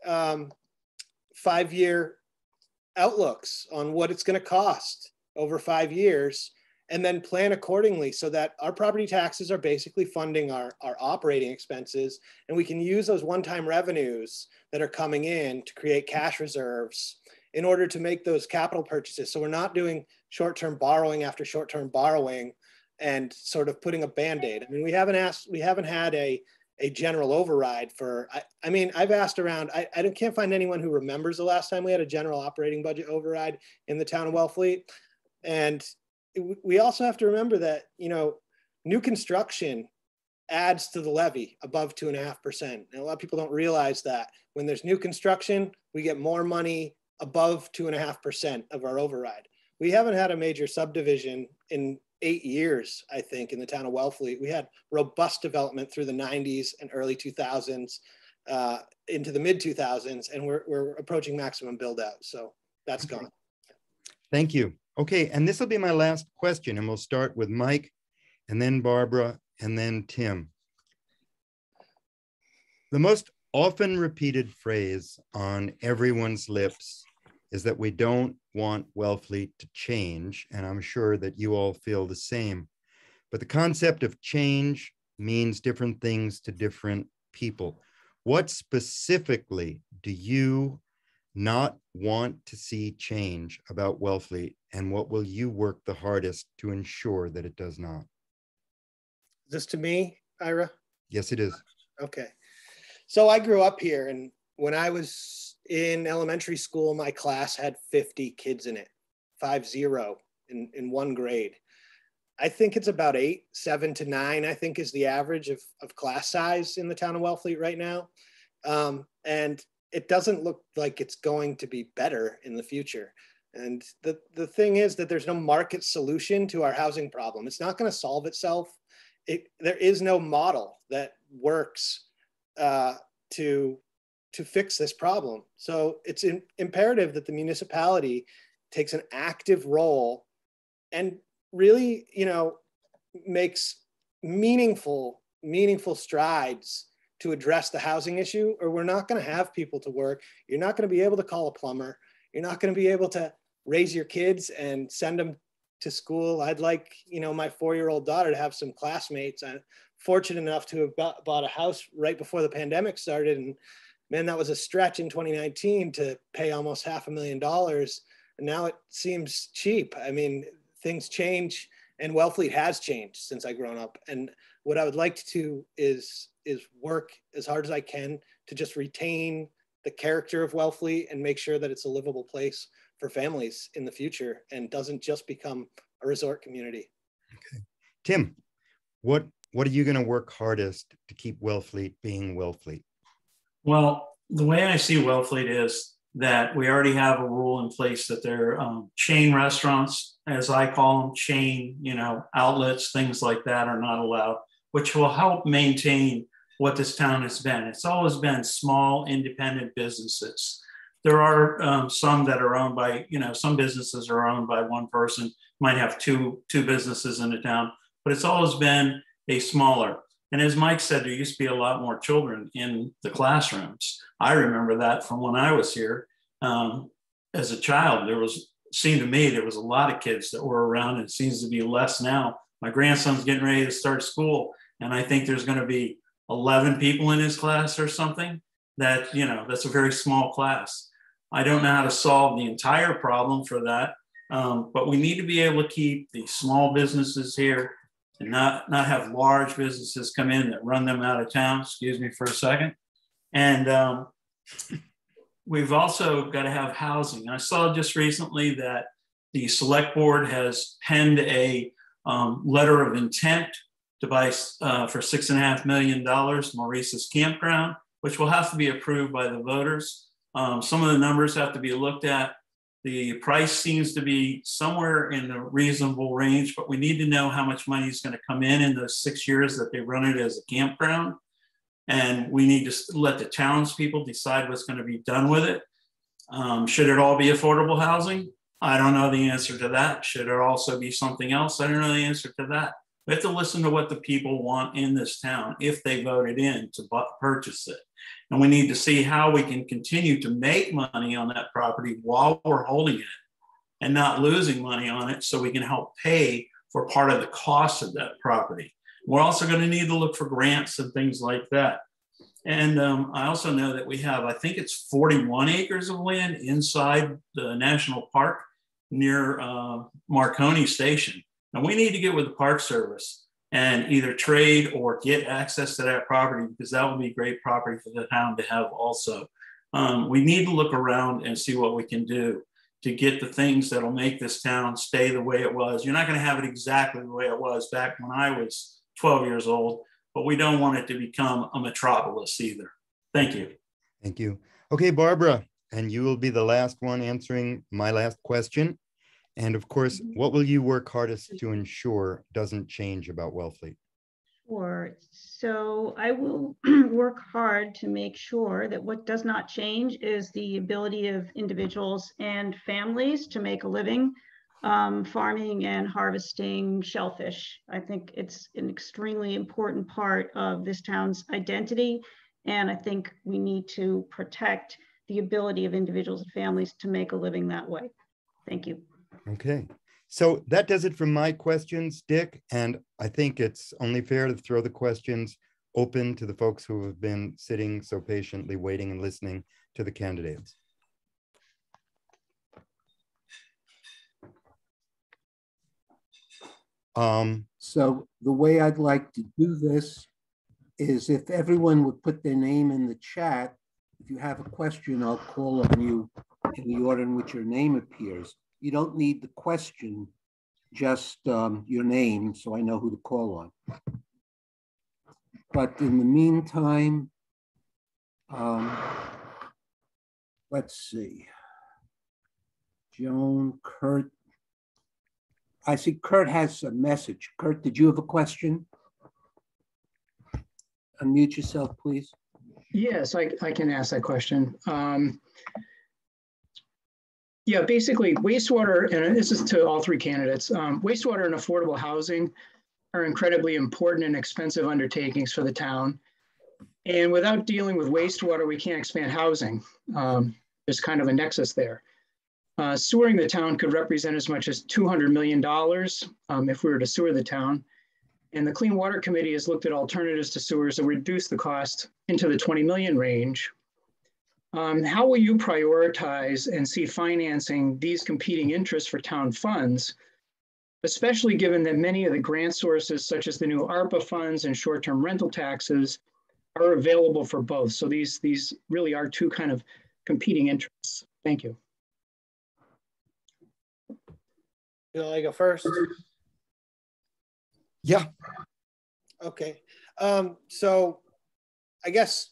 [SPEAKER 10] 5-year outlooks on what it's going to cost over 5 years, and then plan accordingly so that our property taxes are basically funding our operating expenses, and we can use those one-time revenues that are coming in to create cash reserves in order to make those capital purchases. So we're not doing short-term borrowing after short-term borrowing and sort of putting a Band-Aid. I mean, we haven't had a general override for, I mean, I've asked around, I can't find anyone who remembers the last time we had a general operating budget override in the town of Wellfleet. And we also have to remember that, you know, new construction adds to the levy above 2.5%. And a lot of people don't realize that when there's new construction, we get more money above 2.5% of our override. We haven't had a major subdivision in 8 years, I think, in the town of Wellfleet. We had robust development through the 90s and early 2000s into the mid 2000s, and we're approaching maximum build out. So that's gone.
[SPEAKER 7] Thank you. Okay, and this will be my last question, and we'll start with Mike, and then Barbara, and then Tim. The most often repeated phrase on everyone's lips is that we don't want Wellfleet to change, and I'm sure that you all feel the same. But the concept of change means different things to different people. What specifically do you not want to see change about Wellfleet, and what will you work the hardest to ensure that it does not?
[SPEAKER 10] Is this to me, Ira?
[SPEAKER 7] Yes, it is.
[SPEAKER 10] Okay. So I grew up here, and when I was in elementary school, my class had 50 kids in it, 50 in one grade. I think it's about 8, 7 to 9, I think is the average of class size in the town of Wellfleet right now. And it doesn't look like it's going to be better in the future. And the thing is that there's no market solution to our housing problem. It's not going to solve itself. There is no model that works to fix this problem. So it's imperative that the municipality takes an active role and really, you know, makes meaningful strides to address the housing issue, or we're not going to have people to work. You're not going to be able to call a plumber. You're not going to be able to raise your kids and send them to school. I'd like, you know, my 4-year-old daughter to have some classmates. I'm fortunate enough to have bought a house right before the pandemic started. And man, that was a stretch in 2019 to pay almost $500,000. And now it seems cheap. I mean, things change, and Wellfleet has changed since I've grown up. And what I would like to do is work as hard as I can to just retain the character of Wellfleet and make sure that it's a livable place for families in the future and doesn't just become a resort community.
[SPEAKER 7] Okay. Tim, what are you going to work hardest to keep Wellfleet being Wellfleet?
[SPEAKER 11] Well, the way I see Wellfleet is that we already have a rule in place that they're chain restaurants, as I call them, chain, outlets, things like that are not allowed, which will help maintain what this town has been. It's always been small, independent businesses. There are some that are owned by, some businesses are owned by one person, might have two businesses in the town, but it's always been a smaller. And as Mike said, there used to be a lot more children in the classrooms. I remember that from when I was here. As a child, seemed to me, there was a lot of kids that were around. It seems to be less now. My grandson's getting ready to start school, and I think there's going to be 11 people in his class or something. That's a very small class. I don't know how to solve the entire problem for that, but we need to be able to keep the small businesses here and not have large businesses come in that run them out of town. Excuse me for a second. And we've also got to have housing. I saw just recently that the select board has penned a letter of intent to buy for $6.5 million Maurice's campground, which will have to be approved by the voters. Some of the numbers have to be looked at. The price seems to be somewhere in a reasonable range, but we need to know how much money is going to come in those 6 years that they run it as a campground. And we need to let the townspeople decide what's going to be done with it. Should it all be affordable housing? I don't know the answer to that. Should it also be something else? I don't know the answer to that. We have to listen to what the people want in this town if they voted in to purchase it. And we need to see how we can continue to make money on that property while we're holding it and not losing money on it, so we can help pay for part of the cost of that property. We're also going to need to look for grants and things like that. And I also know that we have, I think it's 41 acres of land inside the national park near Marconi Station. And we need to get with the Park Service and either trade or get access to that property, because that would be great property for the town to have also. We need to look around and see what we can do to get the things that'll make this town stay the way it was. You're not going to have it exactly the way it was back when I was 12 years old, but we don't want it to become a metropolis either. Thank you.
[SPEAKER 7] Thank you. Okay, Barbara, and you will be the last one answering my last question. And of course, what will you work hardest to ensure doesn't change about Wellfleet?
[SPEAKER 9] Sure. So I will work hard to make sure that what does not change is the ability of individuals and families to make a living farming and harvesting shellfish. I think it's an extremely important part of this town's identity. And I think we need to protect the ability of individuals and families to make a living that way. Thank you.
[SPEAKER 7] Okay, so that does it for my questions, Dick. And I think it's only fair to throw the questions open to the folks who have been sitting so patiently waiting and listening to the candidates.
[SPEAKER 2] So the way I'd like to do this is if everyone would put their name in the chat. If you have a question, I'll call on you in the order in which your name appears. You don't need the question, just your name, so I know who to call on. But in the meantime, let's see. Joan, Kurt. I see Kurt has a message. Kurt, did you have a question? Unmute yourself, please.
[SPEAKER 12] Yes, I can ask that question. Yeah, basically wastewater, and this is to all three candidates, wastewater and affordable housing are incredibly important and expensive undertakings for the town. And without dealing with wastewater, we can't expand housing. There's kind of a nexus there. Sewering the town could represent as much as $200 million if we were to sewer the town. And the Clean Water Committee has looked at alternatives to sewers that reduce the cost into the 20 million range. How will you prioritize and see financing these competing interests for town funds, especially given that many of the grant sources, such as the new ARPA funds and short-term rental taxes, are available for both. So these really are two kind of competing interests. Thank you.
[SPEAKER 10] Will I go first?
[SPEAKER 7] Yeah.
[SPEAKER 10] Okay. So I guess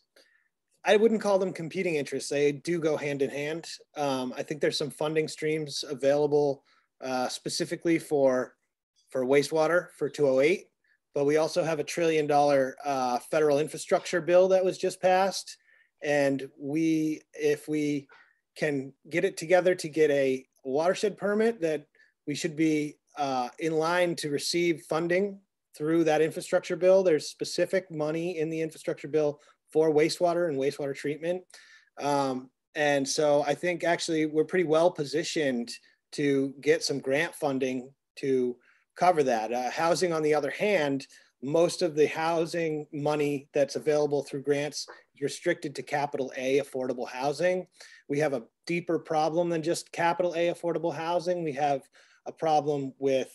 [SPEAKER 10] I wouldn't call them competing interests. They do go hand in hand. I think there's some funding streams available specifically for wastewater for 208, but we also have a $1 trillion federal infrastructure bill that was just passed. And if we can get it together to get a watershed permit, that we should be in line to receive funding through that infrastructure bill. There's specific money in the infrastructure bill for wastewater and wastewater treatment. And so I think actually we're pretty well positioned to get some grant funding to cover that. Housing, on the other hand, most of the housing money that's available through grants is restricted to capital A affordable housing. We have a deeper problem than just capital A affordable housing. We have a problem with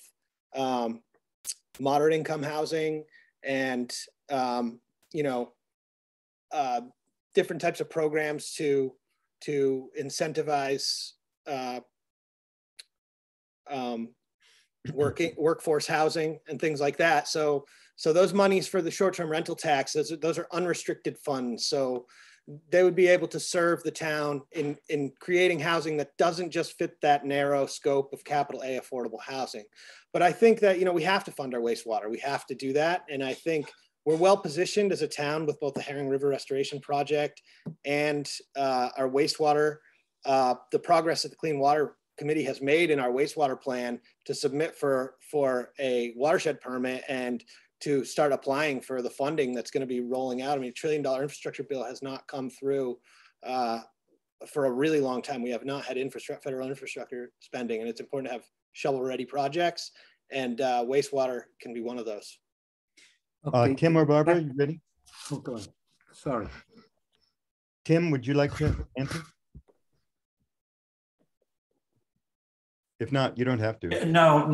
[SPEAKER 10] moderate income housing and different types of programs to incentivize workforce housing and things like that. So those monies for the short-term rental tax, those are unrestricted funds. So they would be able to serve the town in creating housing that doesn't just fit that narrow scope of capital A affordable housing. But I think that, we have to fund our wastewater. We have to do that. And I think we're well positioned as a town with both the Herring River Restoration Project and our wastewater, the progress that the Clean Water Committee has made in our wastewater plan to submit for a watershed permit and to start applying for the funding that's going to be rolling out. I mean, $1 trillion infrastructure bill has not come through for a really long time. We have not had federal infrastructure spending, and it's important to have shovel-ready projects, and wastewater can be one of those.
[SPEAKER 2] Okay.
[SPEAKER 7] Tim or Barbara, you ready?
[SPEAKER 2] Oh, go ahead. Sorry.
[SPEAKER 7] Tim, would you like to answer? If not, you don't have to.
[SPEAKER 11] No,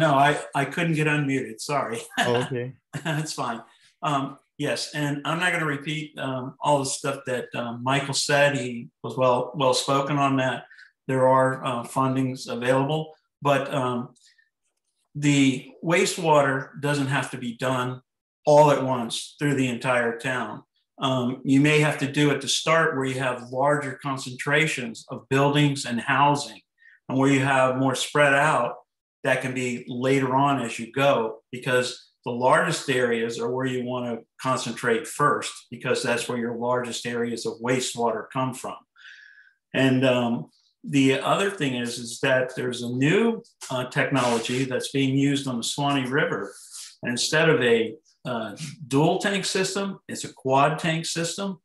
[SPEAKER 11] I couldn't get unmuted. Sorry.
[SPEAKER 7] Oh, okay.
[SPEAKER 11] That's fine. Yes, and I'm not going to repeat all the stuff that Michael said. He was well spoken on that. There are fundings available, but the wastewater doesn't have to be done all at once through the entire town. You may have to do it to start where you have larger concentrations of buildings and housing, and where you have more spread out, that can be later on as you go, because the largest areas are where you want to concentrate first, because that's where your largest areas of wastewater come from. And the other thing is that there's a new technology that's being used on the Swanee River. And instead of a dual tank system, it's a quad tank system.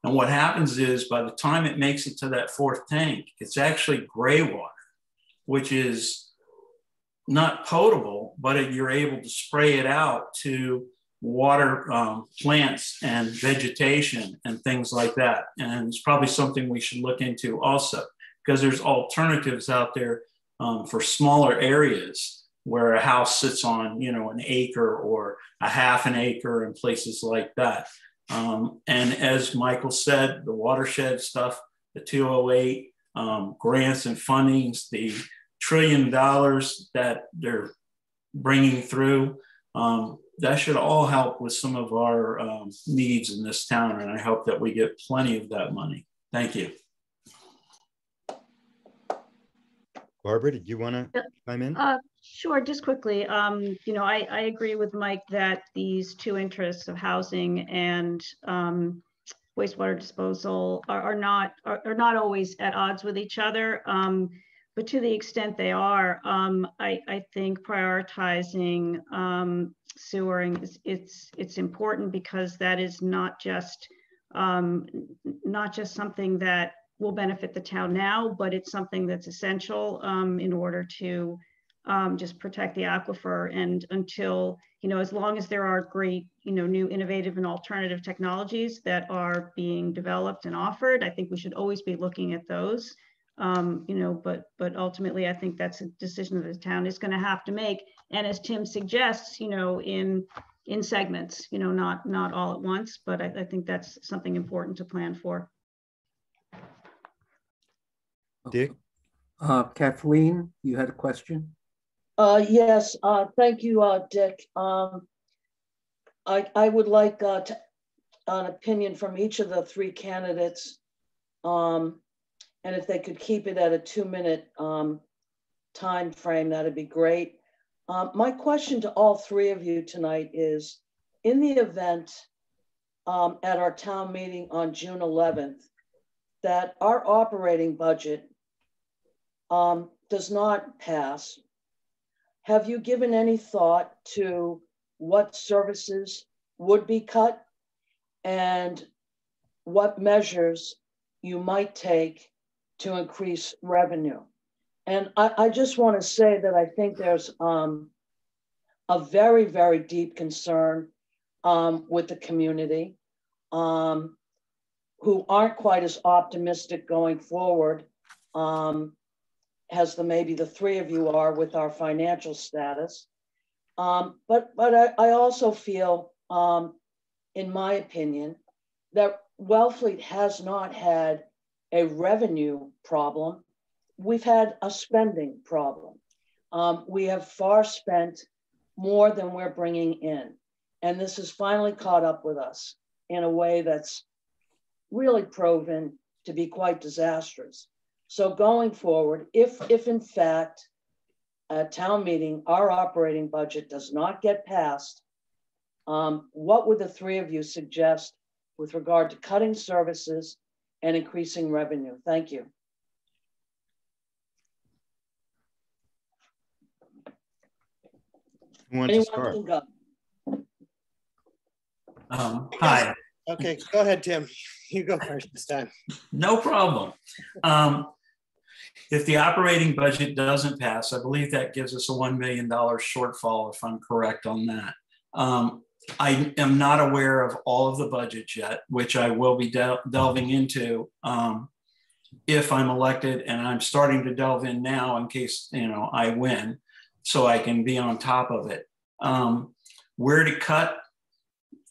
[SPEAKER 11] And what happens is by the time it makes it to that fourth tank, it's actually gray water, which is not potable, but you're able to spray it out to water plants and vegetation and things like that. And it's probably something we should look into also, because there's alternatives out there for smaller areas where a house sits on, an acre or a half an acre and places like that. And as Michael said, the watershed stuff, the 208 grants and fundings, the $1 trillion that they're bringing through, that should all help with some of our needs in this town. And I hope that we get plenty of that money. Thank you.
[SPEAKER 7] Barbara, did you want to chime in?
[SPEAKER 9] Sure, just quickly. I agree with Mike that these two interests of housing and wastewater disposal are not always at odds with each other. But to the extent they are, I think prioritizing sewering it's important, because that is not just something that will benefit the town now, but it's something that's essential in order to just protect the aquifer. And until, as long as there are great, new innovative and alternative technologies that are being developed and offered, I think we should always be looking at those. But ultimately, I think that's a decision that the town is going to have to make. And as Tim suggests, in in segments, you know, not all at once, but I think that's something important to plan for.
[SPEAKER 7] Dick?
[SPEAKER 2] Kathleen, you had a question?
[SPEAKER 13] Yes, thank you, Dick. I would like an opinion from each of the three candidates. And if they could keep it at a 2-minute time frame, that'd be great. My question to all three of you tonight is, in the event at our town meeting on June 11th, that our operating budget does not pass, have you given any thought to what services would be cut and what measures you might take to increase revenue? And I just want to say that I think there's a very, very deep concern with the community who aren't quite as optimistic going forward as maybe the three of you are with our financial status. But I also feel, in my opinion, that Wellfleet has not had a revenue problem. We've had a spending problem. We have far spent more than we're bringing in. And this has finally caught up with us in a way that's really proven to be quite disastrous. So going forward, if in fact, at town meeting, our operating budget does not get passed, what would the three of you suggest with regard to cutting services and increasing revenue? Thank you.
[SPEAKER 7] Who wants to start?
[SPEAKER 11] Hi.
[SPEAKER 10] Okay, go ahead, Tim. You go first this time.
[SPEAKER 11] No problem. If the operating budget doesn't pass, I believe that gives us a $1 million shortfall, if I'm correct on that. I am not aware of all of the budgets yet, which I will be delving into if I'm elected, and I'm starting to delve in now in case, you know, I win, so I can be on top of it. Where to cut?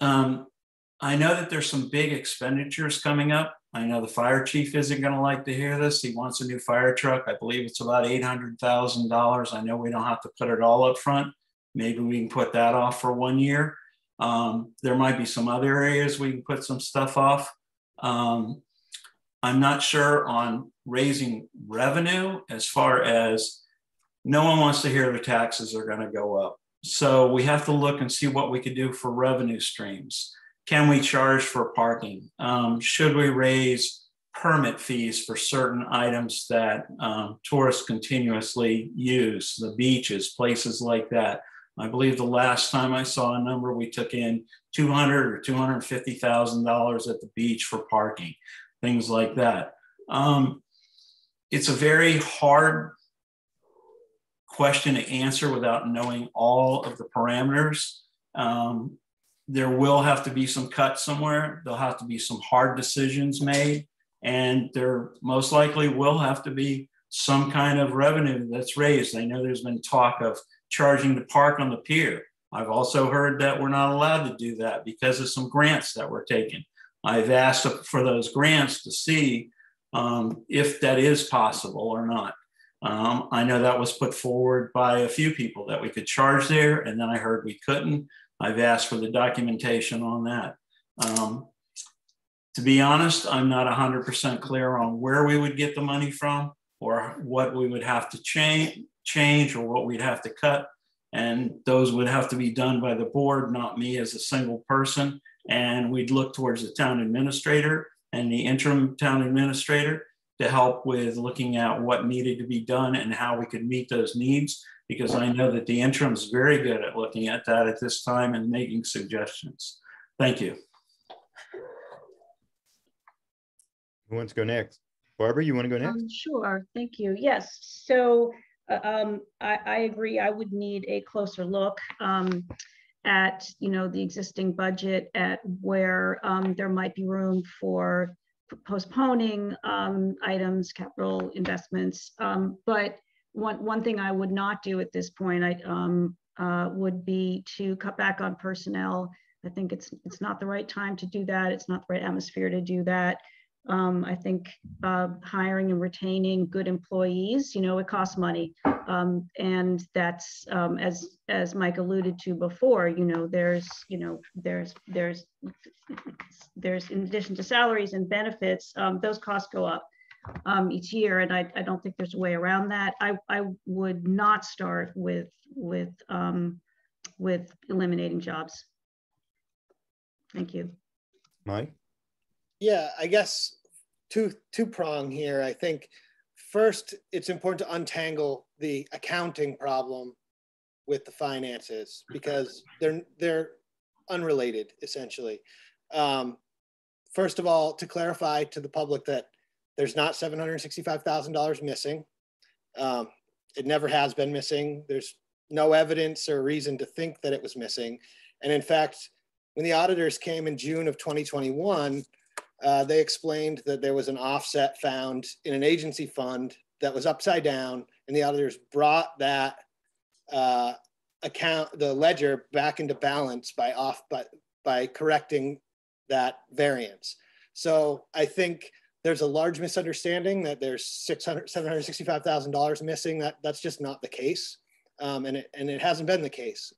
[SPEAKER 11] I know that there's some big expenditures coming up. I know the fire chief isn't going to like to hear this. He wants a new fire truck. I believe it's about $800,000. I know we don't have to put it all up front. Maybe we can put that off for 1 year. There might be some other areas we can put some stuff off. I'm not sure on raising revenue, as far as no one wants to hear the taxes are going to go up. So we have to look and see what we could do for revenue streams. Can we charge for parking? Should we raise permit fees for certain items that tourists continuously use, the beaches, places like that? I believe the last time I saw a number, we took in $200,000 or $250,000 at the beach for parking, things like that. It's a very hard question to answer without knowing all of the parameters. There will have to be some cuts somewhere. There'll have to be some hard decisions made, and there most likely will have to be some kind of revenue that's raised. I know there's been talk of charging to park on the pier. I've also heard that we're not allowed to do that because of some grants that were taken. I've asked for those grants to see if that is possible or not. I know that was put forward by a few people that we could charge there, and then I heard we couldn't. I've asked for the documentation on that. To be honest, I'm not 100% clear on where we would get the money from or what we would have to change or what we'd have to cut. And those would have to be done by the board, not me as a single person. And we'd look towards the town administrator and the interim town administrator to help with looking at what needed to be done and how we could meet those needs, because I know that the interim is very good at looking at that at this time and making suggestions. Thank you.
[SPEAKER 7] Who wants to go next? Barbara, you want to go next?
[SPEAKER 9] Sure, thank you. Yes, so I agree. I would need a closer look at, you know, the existing budget, at where there might be room for postponing items, capital investments. But one thing I would not do at this point, would be to cut back on personnel. I think it's not the right time to do that. It's not the right atmosphere to do that. I think hiring and retaining good employees, it costs money. And that's, as Mike alluded to before, there's in addition to salaries and benefits, those costs go up each year. And I don't think there's a way around that. I would not start with eliminating jobs. Thank you.
[SPEAKER 7] Mike?
[SPEAKER 10] Yeah, I guess two-prong here. I think first, it's important to untangle the accounting problem with the finances because they're unrelated, essentially. First of all, to clarify to the public that there's not $765,000 missing. It never has been missing. There's no evidence or reason to think that it was missing. And in fact, when the auditors came in June of 2021, they explained that there was an offset found in an agency fund that was upside down, and the auditors brought that the ledger back into balance by correcting that variance. So I think there's a large misunderstanding that there's $765,000 missing. That's just not the case, and it hasn't been the case.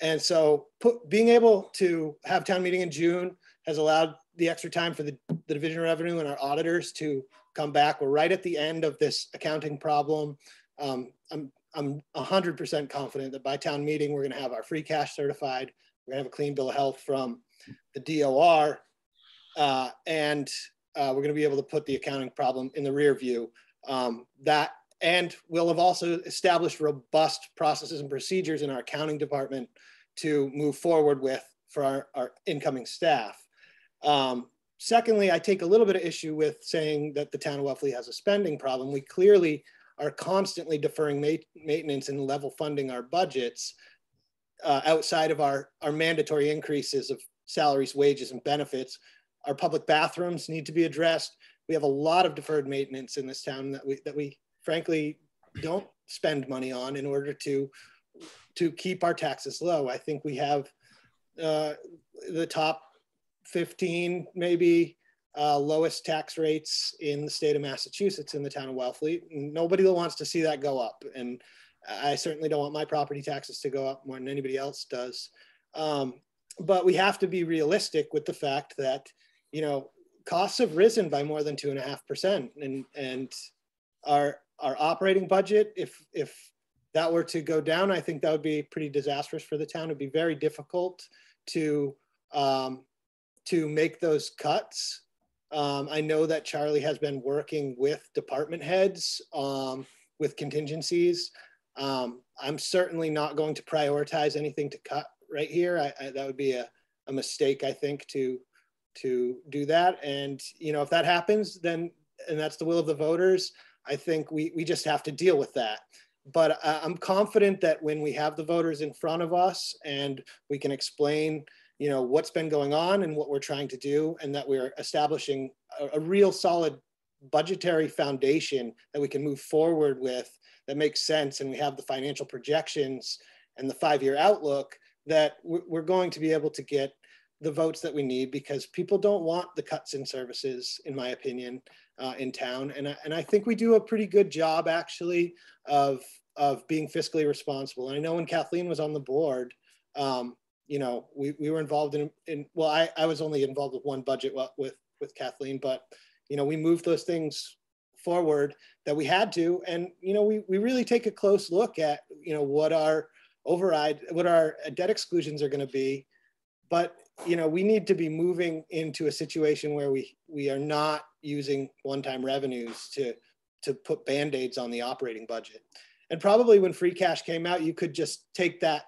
[SPEAKER 10] And so being able to have town meeting in June has allowed the extra time for the Division of Revenue and our auditors to come back. We're right at the end of this accounting problem. I'm 100% confident that by town meeting, we're gonna have our free cash certified. We're gonna have a clean bill of health from the DOR, and we're gonna be able to put the accounting problem in the rear view. And we'll have also established robust processes and procedures in our accounting department to move forward with for our incoming staff. Secondly, I take a little bit of issue with saying that the town of Wellfleet has a spending problem. We clearly are constantly deferring maintenance and level funding our budgets outside of our mandatory increases of salaries, wages, and benefits. Our public bathrooms need to be addressed. We have a lot of deferred maintenance in this town that we frankly don't spend money on in order to keep our taxes low. I think we have the top 15, maybe lowest tax rates in the state of Massachusetts in the town of Wellfleet. Nobody wants to see that go up. And I certainly don't want my property taxes to go up more than anybody else does. But we have to be realistic with the fact that, costs have risen by more than 2.5%. And our operating budget, if that were to go down, I think that would be pretty disastrous for the town. It'd be very difficult to make those cuts. I know that Charlie has been working with department heads with contingencies. I'm certainly not going to prioritize anything to cut right here. That would be a mistake, I think, to do that. And if that happens, then, and that's the will of the voters, I think we just have to deal with that. But I'm confident that when we have the voters in front of us and we can explain, what's been going on and what we're trying to do, and that we're establishing a real solid budgetary foundation that we can move forward with that makes sense, and we have the financial projections and the 5-year outlook, that we're going to be able to get the votes that we need, because people don't want the cuts in services, in my opinion, in town. And I think we do a pretty good job, actually, of being fiscally responsible. And I know when Kathleen was on the board, we were involved well, I was only involved with one budget with Kathleen, but, we moved those things forward that we had to. And, we really take a close look at, what our debt exclusions are going to be. But, we need to be moving into a situation where we are not using one-time revenues to put Band-Aids on the operating budget. And probably when free cash came out, you could just take that.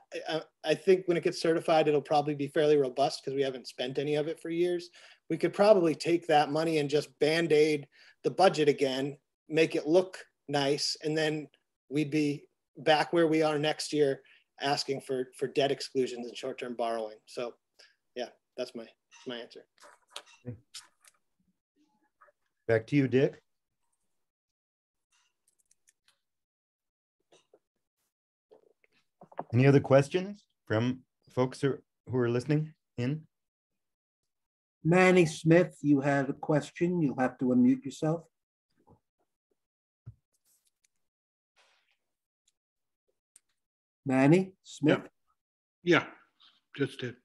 [SPEAKER 10] I think when it gets certified, it'll probably be fairly robust because we haven't spent any of it for years. We could probably take that money and just Band-Aid the budget again, make it look nice, and then we'd be back where we are next year asking for debt exclusions and short-term borrowing. So yeah, that's my answer.
[SPEAKER 7] Back to you, Dick. Any other questions from folks who are listening in?
[SPEAKER 2] Manny Smith, you had a question. You'll have to unmute yourself. Manny Smith?
[SPEAKER 14] Yeah, just did.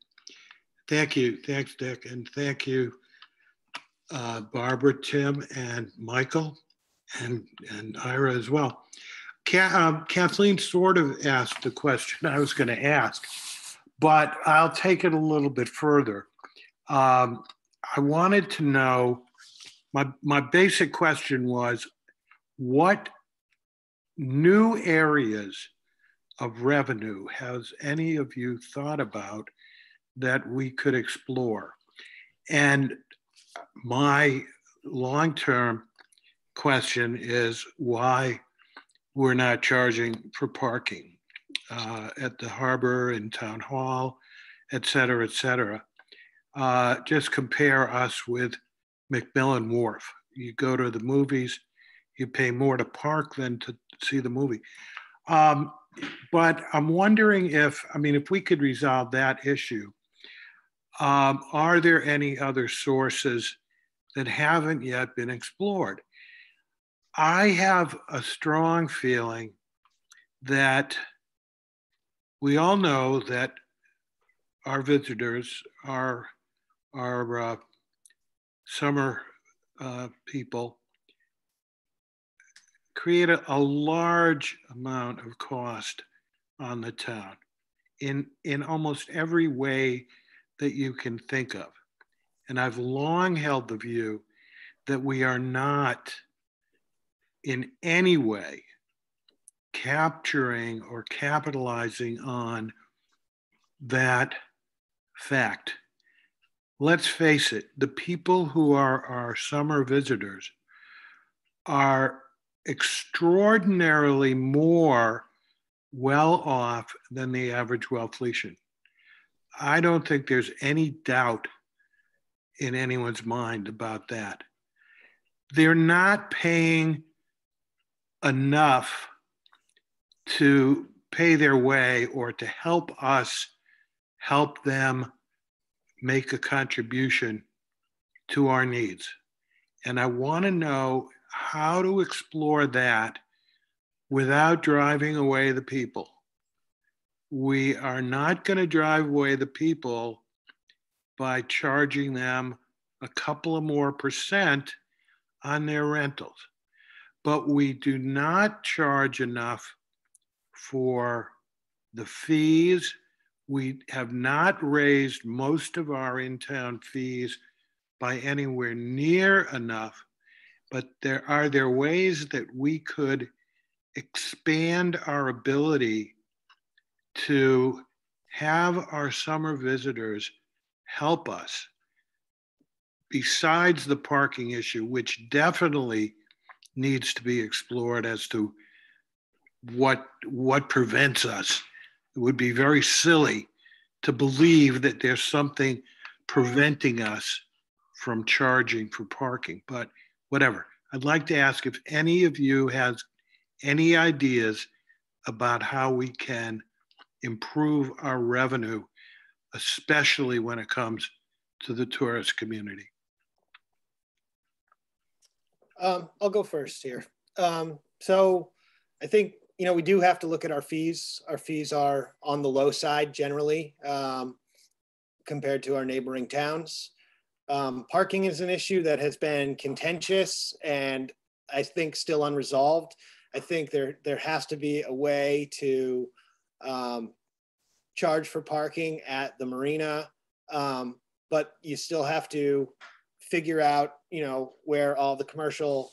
[SPEAKER 14] Thank you. Thanks, Dick. And thank you, Barbara, Tim, and Michael, and Ira as well. Kathleen sort of asked the question I was going to ask, but I'll take it a little bit further. I wanted to know, my basic question was, what new areas of revenue has any of you thought about that we could explore? And my long-term question is why we're not charging for parking at the harbor and town hall, et cetera, et cetera. Just compare us with McMillan Wharf. You go to the movies, you pay more to park than to see the movie. But I'm wondering if we could resolve that issue, are there any other sources that haven't yet been explored? I have a strong feeling that we all know that our visitors, our summer people, create a large amount of cost on the town in almost every way that you can think of. And I've long held the view that we are not in any way capturing or capitalizing on that fact. Let's face it, the people who are our summer visitors are extraordinarily more well off than the average Wellfleetian. I don't think there's any doubt in anyone's mind about that. They're not paying enough to pay their way or to help us help them make a contribution to our needs. And I want to know how to explore that without driving away the people. We are not going to drive away the people by charging them a couple of more % on their rentals. But we do not charge enough for the fees. We have not raised most of our in-town fees by anywhere near enough, but there are ways that we could expand our ability to have our summer visitors help us besides the parking issue, which definitely needs to be explored as to what prevents us. It would be very silly to believe that there's something preventing us from charging for parking, but whatever. I'd like to ask if any of you has any ideas about how we can improve our revenue, especially when it comes to the tourist community.
[SPEAKER 10] I'll go first here. So I think, we do have to look at our fees. Our fees are on the low side generally compared to our neighboring towns. Parking is an issue that has been contentious and I think still unresolved. I think there has to be a way to charge for parking at the marina, but you still have to figure out, where all the commercial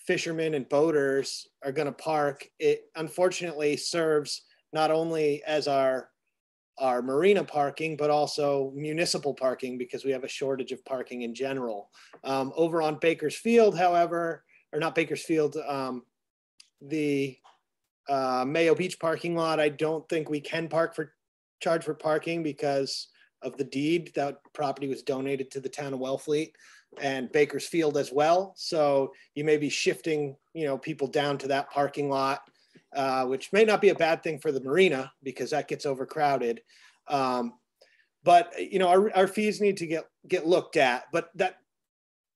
[SPEAKER 10] fishermen and boaters are going to park. It unfortunately serves not only as our marina parking, but also municipal parking because we have a shortage of parking in general. Over on Bakersfield, however, or not Bakersfield, the Mayo Beach parking lot, I don't think we can charge for parking because of the deed. That property was donated to the town of Wellfleet and Bakersfield as well. So you may be shifting, people down to that parking lot which may not be a bad thing for the marina because that gets overcrowded. But you know, our fees need to get looked at. But that,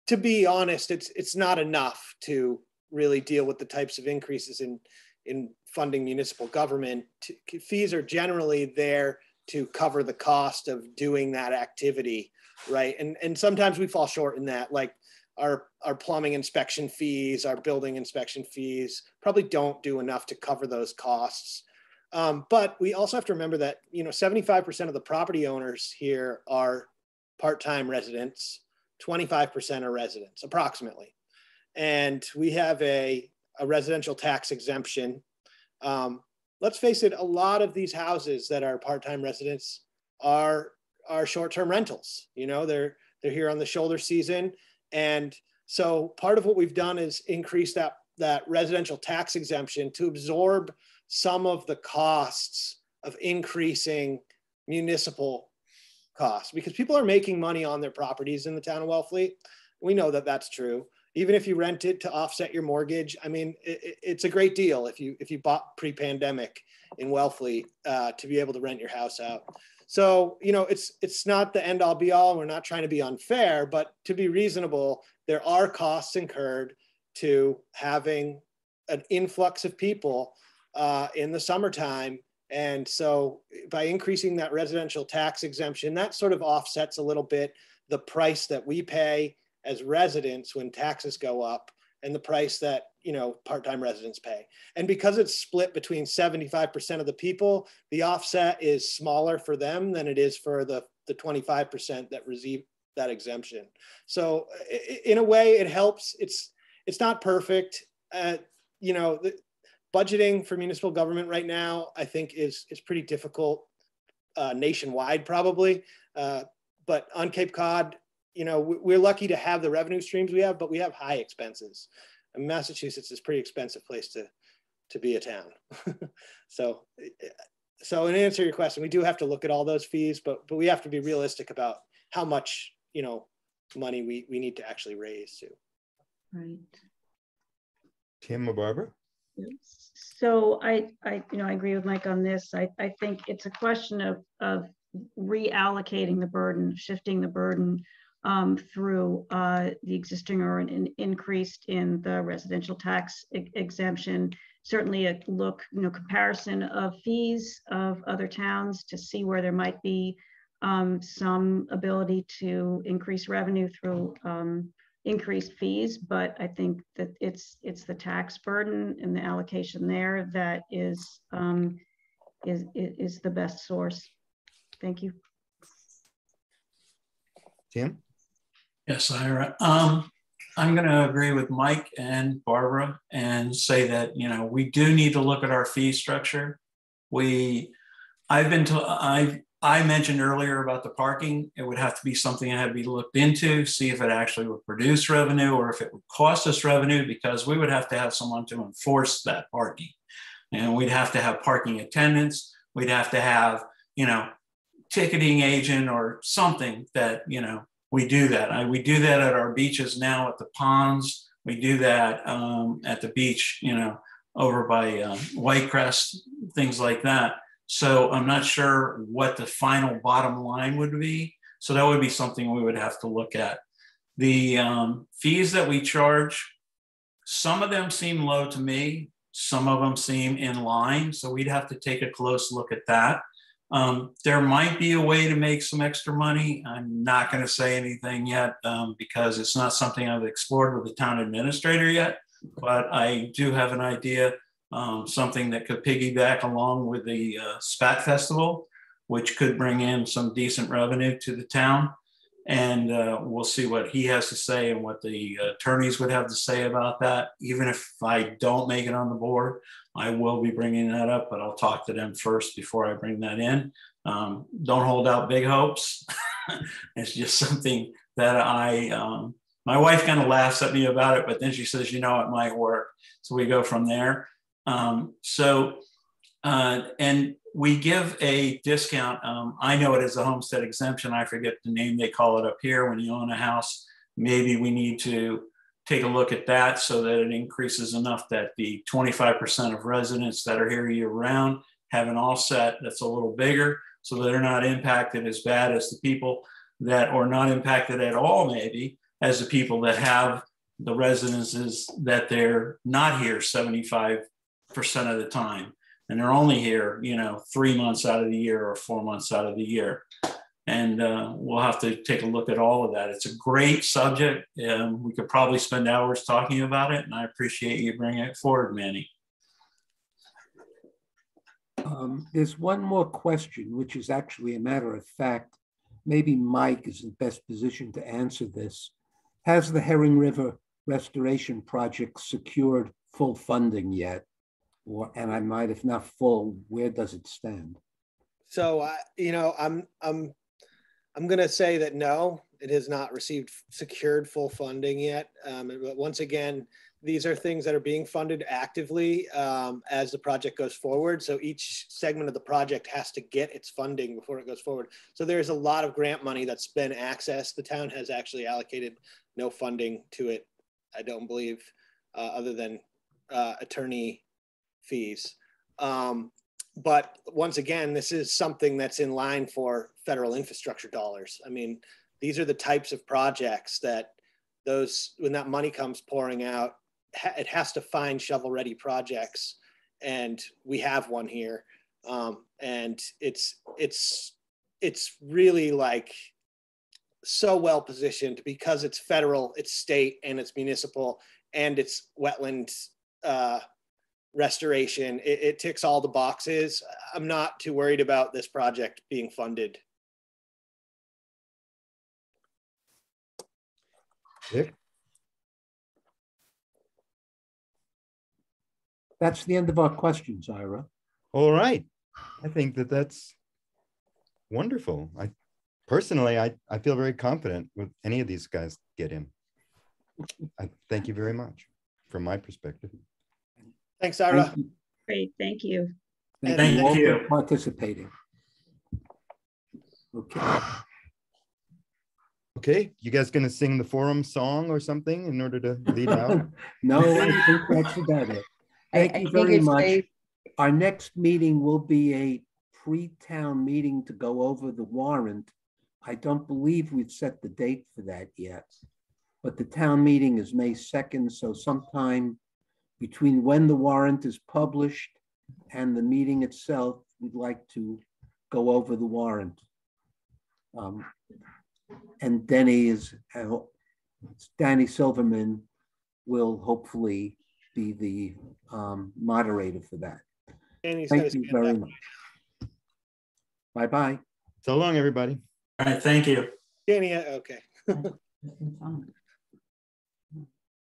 [SPEAKER 10] to be honest, it's not enough to really deal with the types of increases in funding municipal government. Fees are generally there to cover the cost of doing that activity, right? And sometimes we fall short in that, like our plumbing inspection fees, our building inspection fees probably don't do enough to cover those costs. But we also have to remember that, you know, 75% of the property owners here are part-time residents, 25% are residents, approximately. And we have a residential tax exemption. Let's face it, a lot of these houses that are part-time residents are short-term rentals. You know, they're here on the shoulder season. And so part of what we've done is increase that residential tax exemption to absorb some of the costs of increasing municipal costs, because people are making money on their properties in the town of Wellfleet. We know that that's true. Even if you rent it to offset your mortgage, I mean, it's a great deal if you bought pre-pandemic in Wellfleet to be able to rent your house out. So, you know, it's not the end all be all. We're not trying to be unfair, but to be reasonable, there are costs incurred to having an influx of people in the summertime. And so by increasing that residential tax exemption, that sort of offsets a little bit the price that we pay as residents when taxes go up and the price that, you know, part-time residents pay. And because it's split between 75% of the people, the offset is smaller for them than it is for the 25% that receive that exemption. So in a way it helps. It's not perfect. You know, the budgeting for municipal government right now, I think is pretty difficult nationwide probably. But on Cape Cod, you know, we're lucky to have the revenue streams we have, but we have high expenses. And Massachusetts is a pretty expensive place to be a town. So in answer to your question, we do have to look at all those fees, but we have to be realistic about how much, you know, money we need to actually raise too.
[SPEAKER 9] Right.
[SPEAKER 7] Tim or Barbara?
[SPEAKER 9] So I agree with Mike on this. I think it's a question of reallocating the burden, shifting the burden through the existing or an increased in the residential tax exemption. Certainly a comparison of fees of other towns to see where there might be some ability to increase revenue through increased fees, but I think that it's the tax burden and the allocation there that is the best source. Thank you.
[SPEAKER 7] Tim?
[SPEAKER 11] Yes, Ira. I'm going to agree with Mike and Barbara and say that, you know, we do need to look at our fee structure. I mentioned earlier about the parking. It would have to be something that had to be looked into, see if it actually would produce revenue or if it would cost us revenue, because we would have to have someone to enforce that parking. And we'd have to have parking attendants. We'd have to have, you know, ticketing agent or something that, you know, we do that. We do that at our beaches now at the ponds. We do that at the beach, you know, over by Whitecrest, things like that. So I'm not sure what the final bottom line would be. So that would be something we would have to look at. The fees that we charge, some of them seem low to me. Some of them seem in line. So we'd have to take a close look at that. There might be a way to make some extra money. I'm not going to say anything yet because it's not something I've explored with the town administrator yet, but I do have an idea, something that could piggyback along with the SPAT Festival, which could bring in some decent revenue to the town. And we'll see what he has to say and what the attorneys would have to say about that. Even if I don't make it on the board, I will be bringing that up, but I'll talk to them first before I bring that in. Don't hold out big hopes. It's just something that my wife kind of laughs at me about it, but then she says, you know, it might work. So we go from there. And we give a discount. I know it as a homestead exemption. I forget the name they call it up here when you own a house. Maybe we need to take a look at that so that it increases enough that the 25% of residents that are here year round have an offset that's a little bigger, so they're not impacted as bad as the people that are not impacted at all, maybe, as the people that have the residences that they're not here 75% of the time. And they're only here, 3 months out of the year or 4 months out of the year. And we'll have to take a look at all of that. It's a great subject. We could probably spend hours talking about it, and I appreciate you bringing it forward, Manny.
[SPEAKER 2] There's one more question, which is actually a matter of fact. Maybe Mike is in the best position to answer this. Has the Herring River Restoration Project secured full funding yet? And I might, if not full, where does it stand?
[SPEAKER 10] So, I'm going to say that no, it has not received secured full funding yet. But once again, these are things that are being funded actively as the project goes forward. So each segment of the project has to get its funding before it goes forward. So there's a lot of grant money that's been accessed. The town has actually allocated no funding to it, I don't believe, other than attorney fees. But once again, this is something that's in line for federal infrastructure dollars. I mean, these are the types of projects that when that money comes pouring out, it has to find shovel-ready projects, and we have one here. And it's really like so well positioned because it's federal, it's state, and it's municipal, and it's wetland restoration. It ticks all the boxes. I'm not too worried about this project being funded.
[SPEAKER 7] Dick?
[SPEAKER 2] That's the end of our questions, Ira.
[SPEAKER 7] All right. I think that's wonderful. Personally, I feel very confident with any of these guys get in. I thank you very much from my perspective.
[SPEAKER 10] Thanks, Ira.
[SPEAKER 2] Thank you.
[SPEAKER 9] Great, thank you.
[SPEAKER 2] Thank you all for participating. Okay.
[SPEAKER 7] Okay, you guys gonna sing the forum song or something in order to lead out?
[SPEAKER 2] No, I think that's about it. Thank you very much. Our next meeting will be a pre-town meeting to go over the warrant. I don't believe we've set the date for that yet, but the town meeting is May 2nd, so sometime between when the warrant is published and the meeting itself, we'd like to go over the warrant. And Danny Silverman will hopefully be the moderator for that. Thank you very much. Bye-bye.
[SPEAKER 7] So long, everybody.
[SPEAKER 11] All right, thank you.
[SPEAKER 10] Danny, okay.